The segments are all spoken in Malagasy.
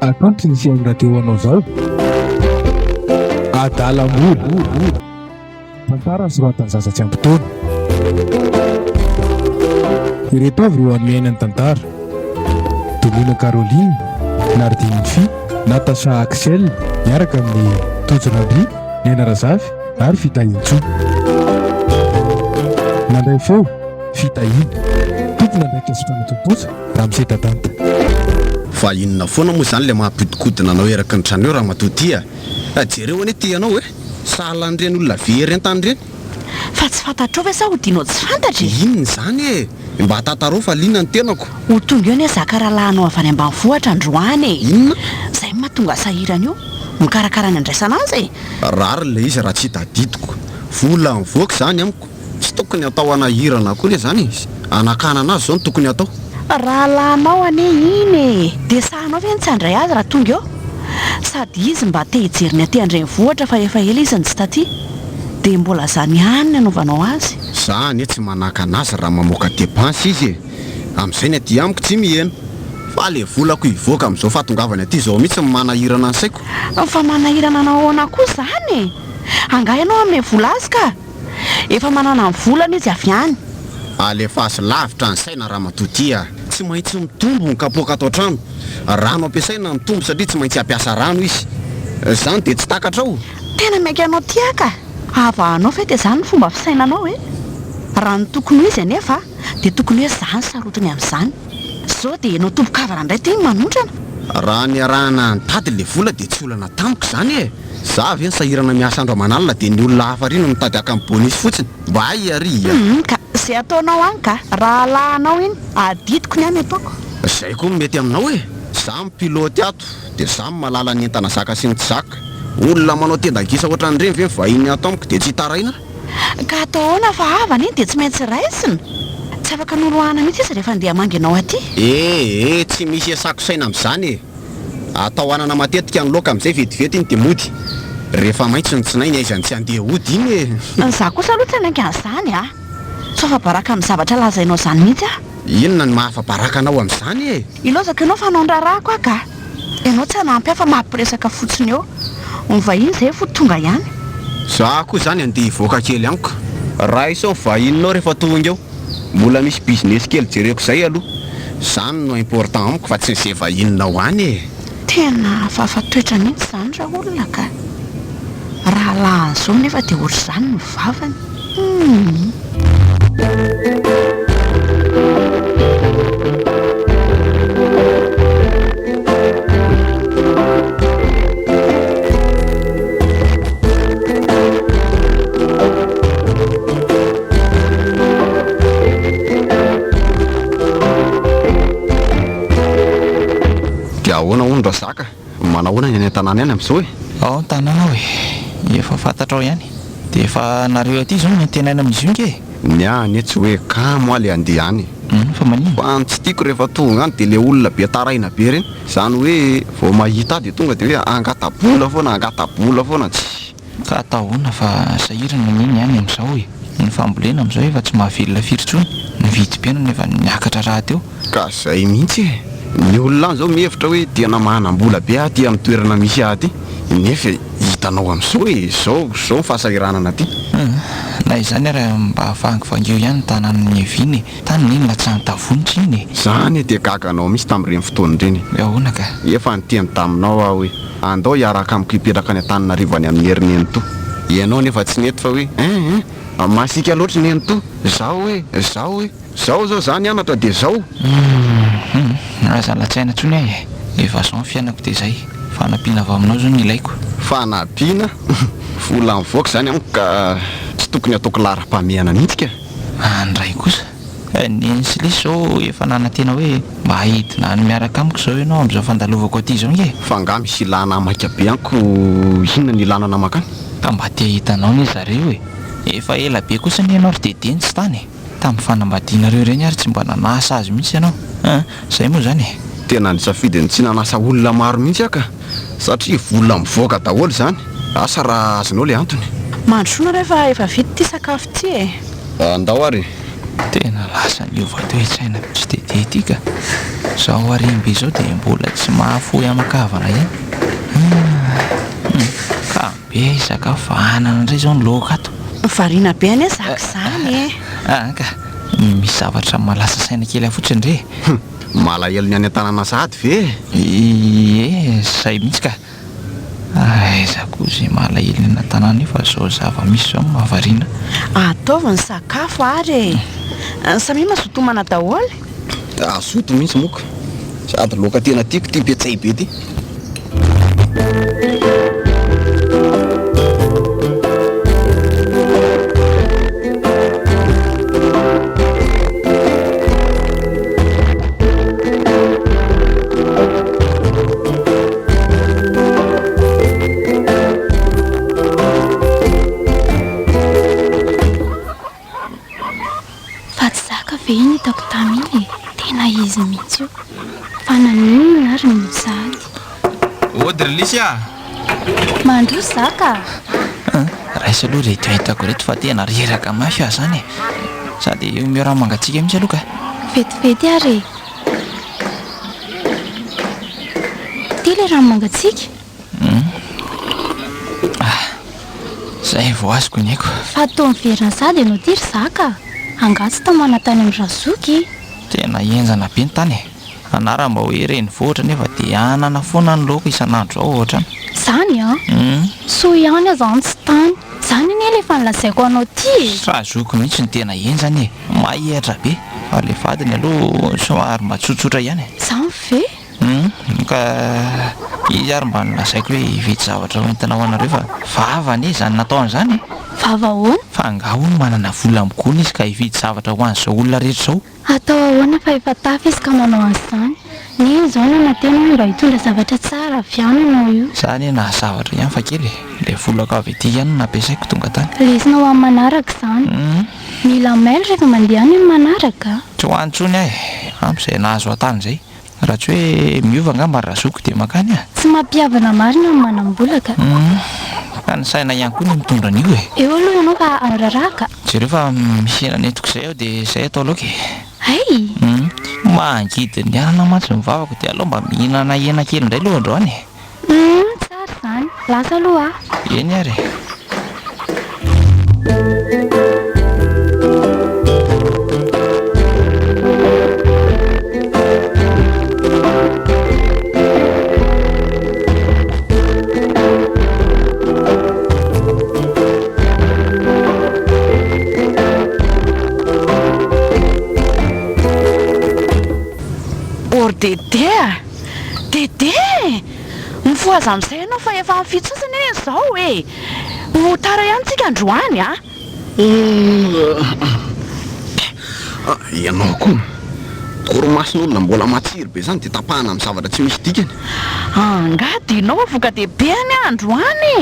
Atao ny fiangonanateo anao zao ADALAM-BOLA tantara soratan'ny zaza tsy ampitaona. Ireto avy ireo amin'ny tantara: Domina Caroline, Nardine Fy, Natasha Axel miaraka amin'ny Tojinabry, Nena Razafy ary Fitahintsoa. Nandray feo Fitahiny, tompona ndraiky asotranao totosa raha misetatanta. Fa inona foana moa zany le mampodikodina anao eraky ny trano eo raha matotia. Jereo ane ty anao sahalan'ireny olona very an-tany reny. Fa tsy fantatrao ve sa ho dinao tsy fantatry? Inona zany mba tatarao fa liana ny tenako. Ho tonga eo ne zakaralanao avy any ambanivohitra androany. Inona? Zay mahatonga sahirana io mikarakara ny andraisana azy. Rary le izy raha tsy tadidiko. Vola mivoaka zany amiko. Tsy tokony atao anahirana koa le zany izy. Anakana anazy zao no tokony atao. Raha lanao ane iny dia sahanao ve ny tsy handray azy raha tonga eo? Sady izy mba te hijeriny aty andrenivohitra fa efa ela izy ny tsy taty, dia mbola zany ihany anaovanao azy. Zany tsy manaka anazy raha mamoaka dépense izy. Amin'izay ny aty amiko tsy mihena. Fa le volako hivoaka amin'izao fahatongavany aty zao mihitsy manahirana ny saiko. Fa manahirana anao ahoana koa zany? Angaha ianao ame vola azy ka? Efa manana ny volana izy avy any. Alefa azy lavitra ny saina raha matotia. Tsy maintsy mitombo ny kapoaka atao trano. Rano ampiasaina mitombo satria tsy maintsy ampiasa rano izy. Zany dia tsy takatrao. Tena maiky anao tiaka. Avahanao fe dia zany fomba fisainanao raha ny tokony izy anefa dia tokony hoe zany sarotiny amin'izany. Zao dia ianao tompo-kavana indray ty manondrana. Raha ny arahana ny tady le vola dia tsy olana tamiko zany Za ve ny sahirana miasa andro amanalina dia ny olona hafa rino mitady aka amin'ny bonisy fotsiny. Mba aria. Ka zay ataonao any ka raha lahanao iny adidiko ny any ataoko. Zay koa mety aminao za mipiloty ato dia za malala ny entana zaka sy ny tsy zaka. Olona manao tenda-gisa ohatran'ireny ve vahiny ato amiko dia tsy taraina. Ka atao ahoana fa avana iny dia tsy maintsy raisina. Tsy afaka norohana mihitsy izy rehefa andeha hamangy anao aty. Tsy misy asako saina amin'izany atao anana matetika ny loka amin'izay vetivety iny dia mody. Rehefa maitso ny tsinainy aizany tsy andeha hody iny Za kosa aloha tsy anainga an'izany Tsy fa baraka amin'ny zavatra lazainao zany mihitsy Inona ny mahafabaraka anao amin'izany Ilozaka ianao fa naondrarahako ka. Ianao tsy hanampy fa mampiresaka fotsiny eo. Ny vahiny zay fo tonga ihany. Za koa zany andeha hivoaka kely amiko. Raha isao vahininao rehefa tonga eo. Mbola misy business kely jereko zay aloha. Zany no important amiko fa tsy izay vahininao any Tena fafatoetra mihitsy zany raha olona ka. Raha lahan'izao nefa dia ohatr' izany ny vavany. Ahoana ondra zaka manahoana ny any tanàna any amin'izao Ao tanàna efa fantatrao ihany. Dia efa nareo aty zao ny antenaina amin'izy io ny any tsy hoe kamo le andeha any. Fa manino? Fa ny tsy tiako rehefa tonga any dia le olona be taraina be reny. Zany hoe vao mahita dia tonga dia hoe angatabola foana tsy. Ka atahoana fa sahirana niny any amin'izao ny fambolena amin'izao efa tsy mahavelona firy-tsony. Ny vidim-piainana efa niakatra raha teo. Ka zay mihitsy ny olona zao mihevitra hoe tena manam-bola be aty amin'ny toerana misy aty. Nefa hitanao amin'izao zao fahasahiranana aty. Na izany raha mba ahafahangy ihany tanàn'ny Eviny tany ninona tsy antavonitra iny Zany dia gaganao misy tamin'ireny fotoana ireny. Ahoana ka? Efa niteny taminao aho hoe andao hiaraka amiko hipetraka any Antananarivo any amin'ny herineny to. Ianao nefa tsy nety fa hoe masika loatra neny to. Zao zao zany anatra dia zao. Raha latsaina tsony efa zao ny fiainako dia zay. Fanampiana avy aminao zao ny ilaiko. Fanampiana? Vola mivoaka zany amiko ka tsy tokony ataoko lara-pameana mihitsy ka. Andray kosa ny silisy zao efa nanantena hoe mba hahidina ny miaraka amiko zao ianao amin'izao fandalovako aty zao Fa nga misy ilana amaka be anko. Inona ny ilana namakany? Ka mba te hitanao ny zareo efa ela be kosa ny ianao ry dedeny tsy tany. Tamin'ny fanambadianareo reny ary tsy mba nanasa azy mihitsy ianao. Zay moa zany Tena nisafidy ny tsy nanasa olona maro mihitsy aka satria vola mivoaka daholo zany. Asa raha azonao le antony. Mandrosoana rehefa efa vita ty sakafo ty Andao ary. Tena lasa niova toetsaina tsy dia ity ka. Zaho arimby izao dia mbola tsy mahafoy amakavana ihany. Ka be isakavanana indray izao ny loka ato. Variana be any zaka izany Ka misy zavatra malaza saina kely fotsiny re. Malahelo ny any an-tanàna sady ve? Zay mihitsy ka. Aiza koa izay malahelo ny an-tanàna io fa zao zava-misy izao mahavariana. Ataovy ny sakafo ary samy mazotomana daholo. Azoto mihitsy moka sady loka tena tiako ty petsay be ty. Iny hitako taminy tena izy mihitsy io fa nanino ary mizady. Odrelisia mandro zaka raisa aloha reto hitako reto fa tena reraka mafy aho zany sady miaraha mangatsika mihitsy aloha ka. Vetivety ary ty le raha mangatsika. Zay vao azoko ny haiko fa tao miverina sady ianao ty ry zaka angatsy tamana tany amin'ny razoky. tena enjana be ny tany anara mba hoe reny vohatra nefa dia anana foana ny loko isan'andro ao ohatra zany so ihany azany tsy tany zany ny efa nilazaiko anao ty razoko mihitsy ny tena enjany mahihatra be fa le vadiny aloha somary matsotsotra ihany zany ve ka izy ary mba nilazaiko hoe hividy zavatra hoentina ho anareo fa vavany zany nataon'izany vava ahoana fa angahony manana vola amikoana izy ka hividy zavatra ho an'izao olona rehetra zao. Atao ahoana fa efa tafa izy ka manao an'izany ny izao nanantena hoe mba hitondra zavatra tsara avy any ianao io zany na zavatra ihany fa kely le volako avy ety ihany nampiasaiko tonga tany lesina ho amin'ny manaraka zany mila mailo rehefa mandeha any amin'ny manaraka tsy ho antsony ahy amp'izay nahazo atany zay raha tsy hoe miova angamba razoko dia makany tsy mampiavana marina amin'ny manam-bolaka ka ny saina ihany koa ny mitondra an'io eo aloha ianao fa anarahaka jereo fa misy hena netiko zay aho dia zay atao laoka ay mangidy ny anana matsy mivavako dia aloha mba mihinana hena kely indray aloha androany tsara zany lasa aloha eny ary Dede mifoaza amin'izay ianao fa efa mifitsosiny eny izao motara ihany tsika androany ianao koa koromason'olona mbola matsiry be zany dia tapahana amin'ny zavatra tsy misy dikany angady ianao avoka dehibe any androany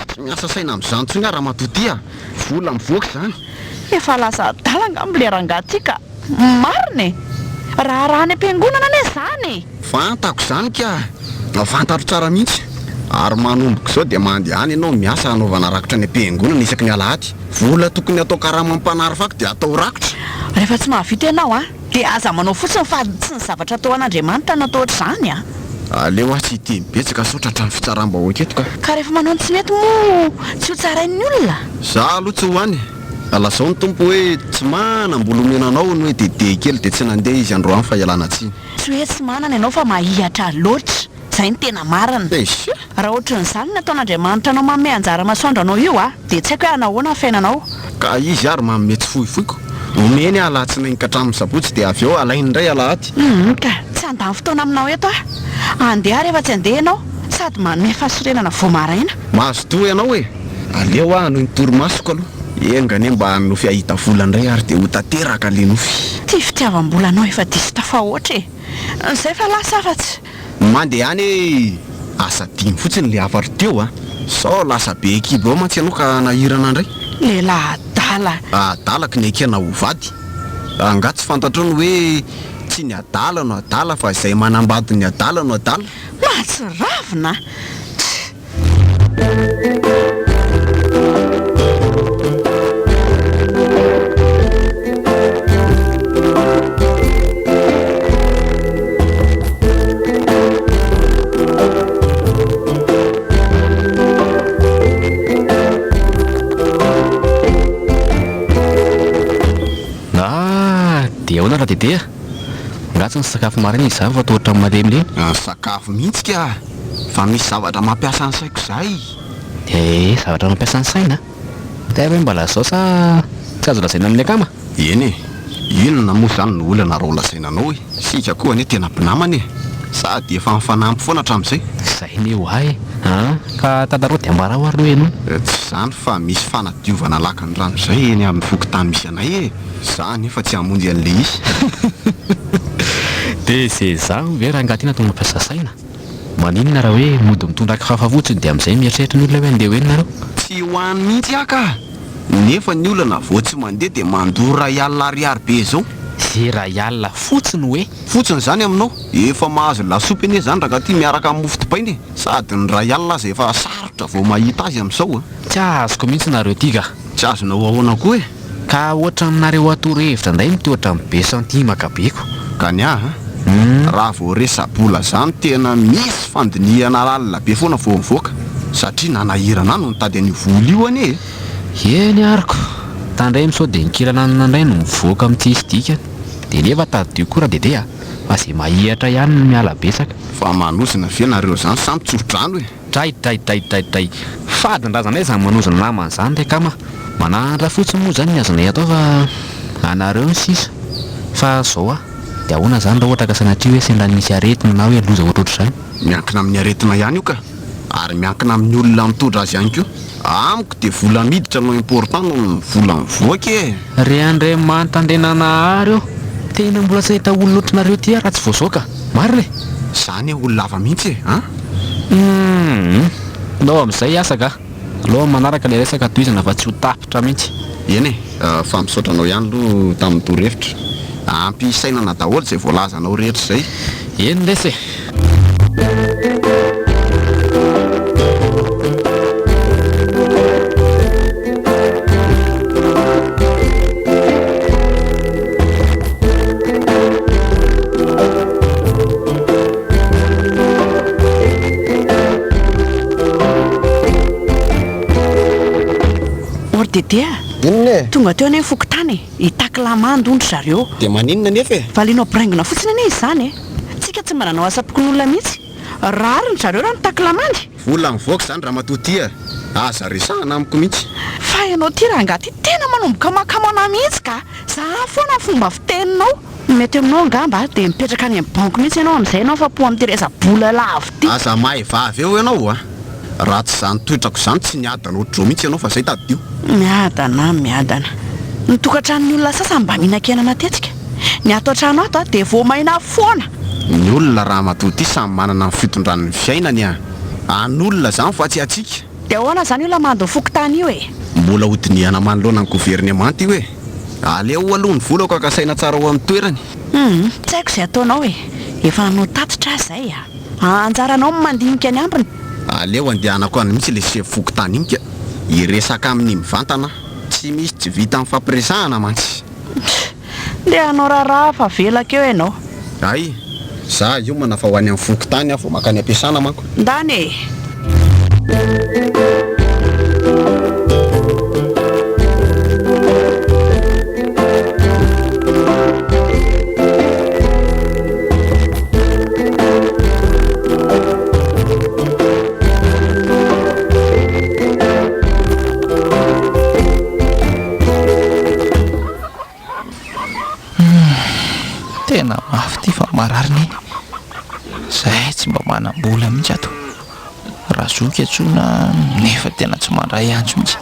tsy miasa saina amin'izany tsony raha matotya vola mivoaka zany efa lasa dalanga ambilerangatsika mariny raha ny am-piangonana ane zany fantako zany ka fantatro tsara mihitsy ary manomboka izao dia mandeha any ianao miasa hanaovana rakotra ny am-piangonana isaky ny alahady vola tokony atao karama ampanary fako dia atao rakotra rehefa tsy mahavita ianao dia aza manao fotsiny fa tsy ny zavatra atao an'Andriamanitra no atao ohatr'izany aleo aho tsy hity mibetsaka saotra hatrany fitsaram-bahoaka eto ka rehefa manao ny tsy mety mo tsy ho tsarain'ny olona za aloha tsy hoany alazao ny tompo hoe tsy manam-bola omenanao ny hoe dede kely dia tsy nandeha izy androany fa ialana tsiny tsy hoe tsy manana ianao fa mahihatra loatra zay ny tena marina raha ohatran'izany nataon'Andriamanitra anao manome anjara masoandro anao io dia tsy haiko hoe anahoana fiainanao ka izy ary manome tsy fohifohiko omeny alatsy nainka hatramin'ny sabotsy dia avy eo alainy indray alahady ka tsy andany fotoana aminao eto andeha rehefa tsy andeha ianao sady manome fahasorenana voamaraina mahazo toa ianao hoe aleo noho ny torimasoko aloha engany mba nofy ahita vola indray ary dia ho tanteraka le nofy ty fitiavam-bola anao efa diso tafahoatra zay fa lasa afatsy mandeha any asa dimy fotsiny le afatra teo sao lasa be ekiby ao mantsy ianao ka nahirana indray lehilahy adala adalaka ny ekena ho vady angaty tsy fantatro ny hoe tsy ny adala no adala fa izay manambady ny adala no adala mahatsiravina Dede ngatsy ny sakafo marina izy zany fa tohatra amin'ny malemilemy. Sakafo mihitsy ka fa misy zavatra mampiasa ny saiko zay. Zavatra mampiasa ny saina de hoe mba lazao sa tsy azo lazaina amin'ny akama. Eny inona moa zany ny olana raha lazainanao sika koa ane tena mpinamana sady efa mifanampy foana hatramin'izay. Zay ne ho ay ka tantarao de ambara ho ary hoe no tsy zany fa misy fanadiovana lakan rano zay eny amin'ny fokotany misy anay zany efa tsy hamonjy an'le izy. de zay zany ve raha angaty tonga mampiasa saina maninona raha hoe mody mitondra kifafa fotsiny de amin'izay mieritreritra ny olona hoe andeha hoeny nareo. Tsy hoany mihitsy aka nefa ny olana vao tsy mandeha de mandoro raial ariary be zao. Ze raial fotsiny hoe fotsiny zany aminao efa mahazo lasopy ane zany raha ty miaraka amin'ny mofo dipainy sady ny raial aza efa sarotra vao mahita azy amin'izao. Tsy azoko mihitsy nareo ty ka tsy azonao ahoana koa ka ohatra aminareo atoro-hevitra indray mitohatra amin'ny be santimaka beko ka ny raha vao resabola zany tena misy fandiniana lalina be foana vao mivoaka satria nanahirana no nitady an'io vola io ane. Eny ariko tandray misao de nikirana nandray no mivoaka amin'ity izy dika de nefa tadio koa raha Dede fa zay mahihatra ihany no miala besaka fa manosina ve nareo zany samy tsodrano dray fadin-drazanay zany manosina namana zany de kama manahatra fotsiny moa zany ny azonay atao fa anareo ny sisa fa zao de ahoana zany raha ohatra ka sanatria hoe sendra nisy aretina na hoe loza ohatroatra zany. Miankina amin'ny aretina ihany io ka ary miankina amin'ny olona mitondra azy ihany koa amiko de vola miditra no important no vola mivoaka re andray manontandrenana ary eo tena mbola tsy ahita olona ohatranareo ty raha tsy voazoaka marina zany olona lava mihitsy nao amin'izay asa ka aloha manaraka le resaka toizana fa tsy ho tapitra mihitsy. Eny fa misaotranao ihany aloha tamin'ny torohevitra ampy sainana daholo zay voalazanao rehetra zay. Eny lesy Dede tonga teo ane fokotany itakilamandondry zareo de maninona nefa valinao braingina fotsiny ane izy zany tsika tsy mananao asapokon'olona mihitsy rariny zareo raha nitakilamandy vola mivoaka zany raha matoty aza resahana amiko mihitsy fa ianao ty raha angaty tena manomboka makamana mihitsy ka za foana fomba fiteninao mety aminao angamba de mipetraka any amin'ny banky mihitsy ianao amin'izay ianao fa po amin'ny teresabola lavo ty aza mahay vavy eo ianao raha tsy zany toetrako zany tsy niadana ohatrao mihitsy ianao fa zay tadio miadana ny tokantranony olona sasany mba mihinan-kena matetsika ny ato an-trano ato de voamaina foana ny olona raha matoty samy manana ny fitondran'ny fiainany an'olona zany fa tsy atsika de ahoana zany olona mandro fokotany io mbola hodinihana manoloana ny gouvernement io aleo aloha ny volako akasaina tsara ho amin'ny toerany tsy haiko zay ataonao efa nanao tatitra zay anjaranao mandinika ny ambiny aleo andehanako any mihitsy le sef fokotany iny ka iresaka amin'ny mivantana tsy misy tsy vita amin'ny fampiresahana mantsy de anao raharaha fa velaka eo ianao ay za io manafa ho any amin'ny fokotany vao makany ampiasana manko ndany tena mafy ty fa marariny zay tsy mba manam-bola mihitsy ato raha zoky atsona nefa tena tsy mandray antso mihitsy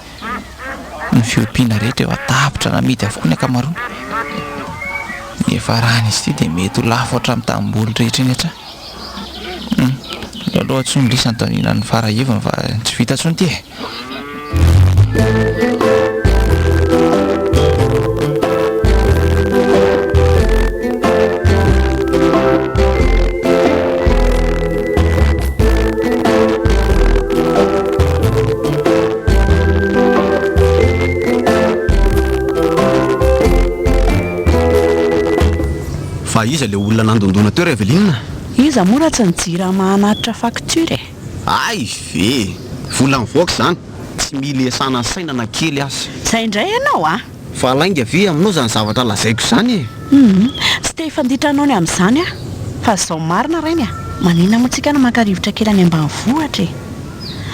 ny fiompiana rehetra efa tapitra namidy avokoa ny akamaroana nefa rahany izy ty de mety ho lafo hatramin'ny tambolo rehetra iny atra aloha tsy nolisa nytanina ny farahevana fa tsy vita tsony ty fa iza le olona nandondona teo Eveline iza mora tsy nijira mahanatitra facture ay ve vola mivoaka zany tsy mily esana sainana kely azy zay indray ianao fa lainga ve aminao zany zavatra lazaiko zany Tsy te hifanditranao ny amin'izany a fa zao marina reny a manina moantsika na maka-rivotra kely any ambanivohitra e.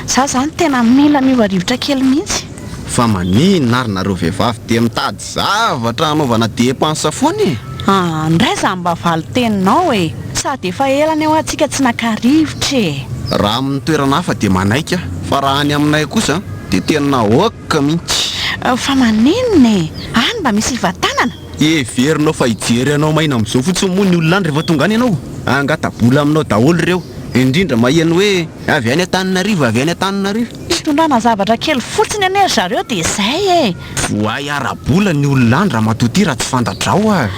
Za zany tena mila miova rivotra kely mihitsy. Fa maninona ary nareo vehivavy te mitady zavatra anaovana dépense foana e. Indray za mba valy teninao e. Sady efa elany eo antsika tsy naka-rivotra e. Raha amin'ny toerana hafa dia manaika fa raha any aminay kosa dia tena oaka mihitsy. Fa maninona e? Any mba misy hivatanana? Everinao fa hijery anao maina amin'izao fotsiny moa ny olona any rehefa tonga any ianao. Angatabola aminao daholo ireo, indrindra maheno hoe avy any Antananarivo, avy any Antananarivo. Hitondrana zavatra kely fotsiny ane zareo dia izay e. Voay ara-bola ny olona any raha matoty raha tsy fantatrao a.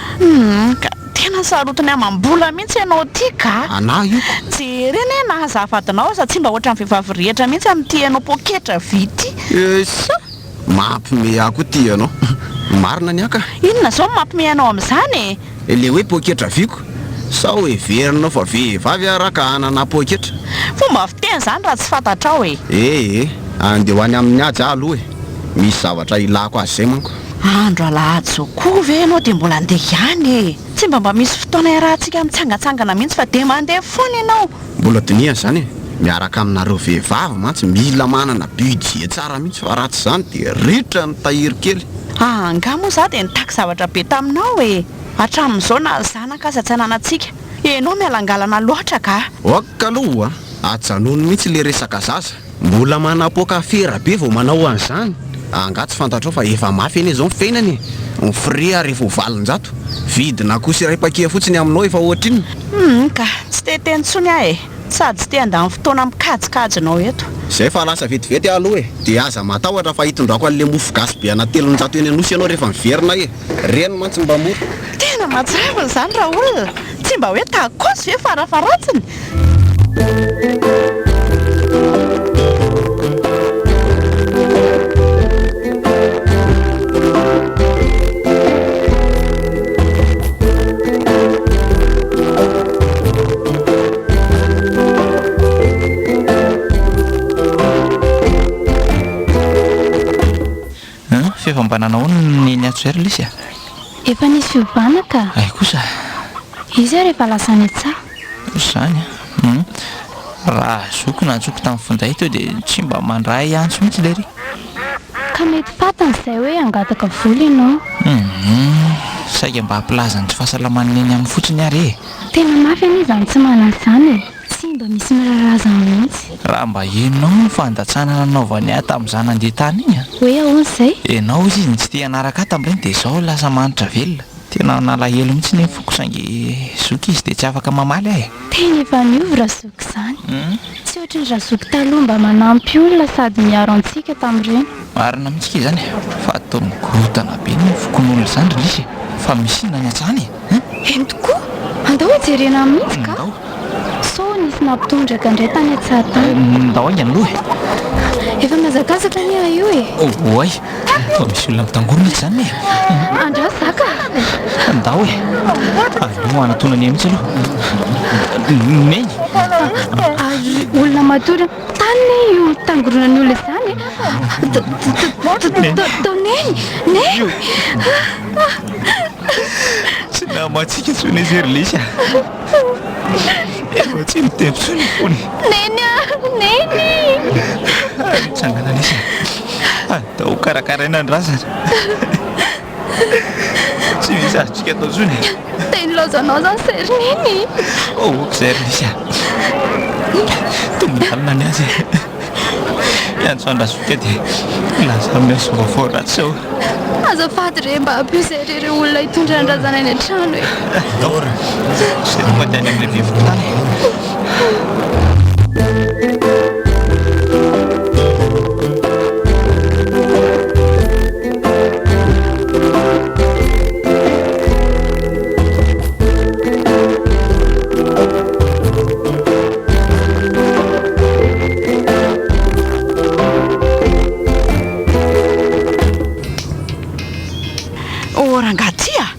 Ka tena sarotiny amam-bola mihitsy ianao ty ka. Ana io jereny e nahazavadinao sa tsy mba ohatra ny vehivavy rehetra mihitsy amin'ity ianao poketra vity. Mampime ako ty ianao. Marina ny aka. Inona zao mampime anao amin'izany e? Le hoe poketra viko sa hoe verinao fa vehivavy araka anana poketra. Fomba fiteny zany raha tsy fantatrao e. Andeho any amin'ny ady aloha e. Misy zavatra ilako azy zay manko. Andro alahady zao koa ve ianao dia mbola andeha ihany e? Tsy mba misy fotoana iarahantsika mitsangatsangana mihitsy fa dia mandeha foana ianao. Mbola diniana zany e. Miaraka aminareo vehivavy mantsy mila manana budget tsara mihitsy fa raha tsy zany dia ritra ny tahiry kely. Nga moa za dia nitaky zavatra be taminao e. Hatramin'izao na zanaka aza tsy ananantsika. Ianao mialangalana loatra ka. Oka aloha ajanony mihitsy le resaka zaza. Mbola manapoaka fera be vao manao an'izany. Anga tsy fantatrao fa efa mafy ane zao fiainany. Ny fria rehefa ho valonjato. Vidina kosa iray pakia fotsiny aminao efa ohatriny. Ka tsy te teny tsony aho e. Sady tsy te handany fotoana mikajikajinao eto. Zay fa lasa vetivety aloha e. Dia aza matahotra fa hitondrako an'le mofo gasy be ana 300 eny anosy ianao rehefa miverina e. Reny mantsy mba mora. Tena matsavina zany raha olona. Tsy mba hoe takosy ve farafaratsiny. Fifambanana ny atsoery lisy a? Efa nisy fiovana ka. Ay kosa. Izy rehefa lasany atsa. Zany raha zoko na antsoko tamin'ny finday teo dia tsy mba mandray antso mihitsy lery. Ka mety fatana izay hoe angataka vola ianao. Saika mba hampilazany tsy fahasalaman'ny eny amin'ny fotsiny ary e. Tena mafy anie izany tsy manana izany e. Tsy mba misy mirarazana mihitsy. Raha mba enao ny fandatsana nanaovany ahy tamin'izaho nandeha tany iny a. Hoe ahoana izay? Enao izy ny tsy te hanaraka ahy tamin'ireny dia izao lasa manitra velona. Tena nalahelo mihitsy ny foko saingy zoky izy dia tsy afaka mamaly ahy. Tena efa niova razoky izany. Tsy ohatry ny razoky taloha mba manampy olona sady miaro antsika tamin'ireny. Marina mihitsy izany fa atao migorotana be ny fokon'olona izany ry lisy. Fa misy inona ny atsahany e? Eny tokoa? Andao hijerena mihitsy ka? So nisy nampitondraka indray tany an-tsahantany. Ndao aingany aloha e. Efa mazakazaka ny ahy io e. Oay, misy olona mitangorona izy izany e. Andra zaka. Ndao e. Aloha anatonany mihitsy aloha. Neny. Olona matory tany io tangoronan'ny olona izany. Dao neny. Neny. Tsy namatsika tsony izy ery lisy a. Efa tsy miteny tsony fony. Neny neny. Mitsangana lisy a. Atao karakaraina ny razana. Tsy misy azotsika atao tsony. Teny laozanao zany sery neny. Izay ry lisy a. Tombonalina ny azy e. Iantsoandrazoka dia lasa miaso vaovao ratsy ao. Azafady re mba ampisery ireo olona hitondra ny razana eny an-trano e. Daora, sy tonga tany amin'ilay vehivavy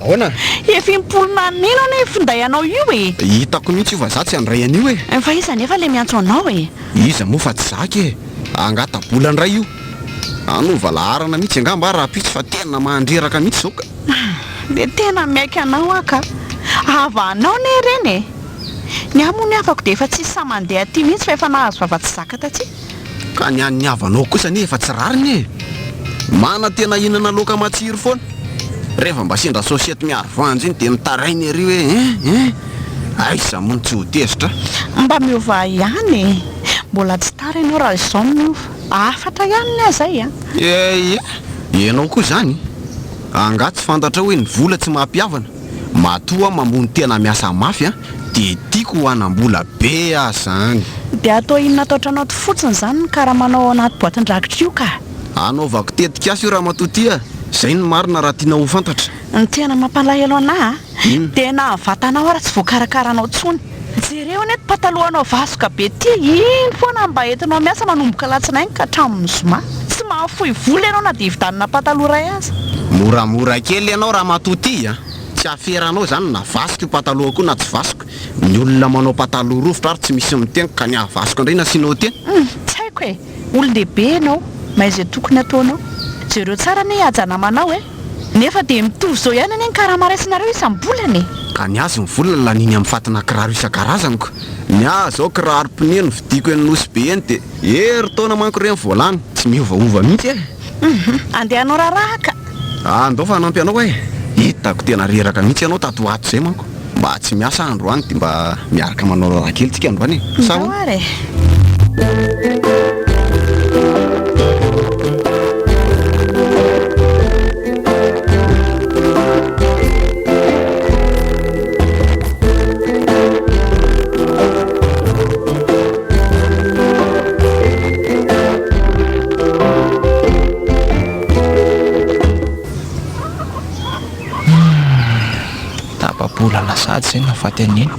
Ahoana? Efa impolona nino ane finday anao io e. Hitako mihitsy io fa za tsy handray an'io e. Fa iza nefa le miantso anao e. Iza moa fa tsy zaka e. Angatabola ndray io. Anova laharana mihitsy angamba raha pitsy fa tena mandreraka mihitsy zao ka. dia tena miaiky anao aka avanao ne reny ny amony afako dia efa tsisy samandeha ty mihitsy fa efa nahazo vava-tsy zaka taty ka ny an'ny havanao kosa ny efa tsy rariny mana tena hinana loka matsiro foana rehefa mba sendra sosiety miaro voanjo iny dia mitarainy ery hoe aiza mony tsy ho tezitra mba miova ihany mbola tsy tara ianao raha izao miova afatra ihany ny azay ianao koa zany anga tsy fantatra hoe ny vola tsy mampiavana matoa mamony tena miasa mafy dia tiako ho anam-bola be zany dia atao inona taotranao ty fotsiny zany ny karaha manao anaty boatin-drakitra io ka anaovako tetika aso io raha matotia zay ny marina raha tiana ho fantatra ny tena mampalahelo anahy tena vatanao ara tsy voakarakaranao tsony jereo nety patalohanao vasoka be ty iny foana mba entinao miasa manomboka latsinainy ka hatramin'ny zoma tsy mahafohy vola ianao na dia vidanina pataloha ray aza moramora kely ianao raha matotia tsy aferanao zany na vasoko io pataloha koa na tsy vasoko ny olona manao pataloha rovitra ary tsy misy miteny ka ny avasoko indray nasianao teny tsy haiko olon-dehibe ianao ma izay tokony ataonao jereo tsara ne hajanamanao nefa dia mitovy zao ihany ane ny karaha maraisinareo isam-bolany ka ny azy ny volana laniny amin'ny fatina kiraro isan-karazanyko ny zao kiraro pneu no vidiko eny nosy be eny dia hery taona manko reny voalany tsy miovaova mihitsy andehanao rarahaka andao fa hanampy anao hitako tena reraka mihitsy ianao tato ato zay manko mba tsy miasa andro any dia mba miaraka manao raha kely tsika andro any are bolana sady zay nafaty aniny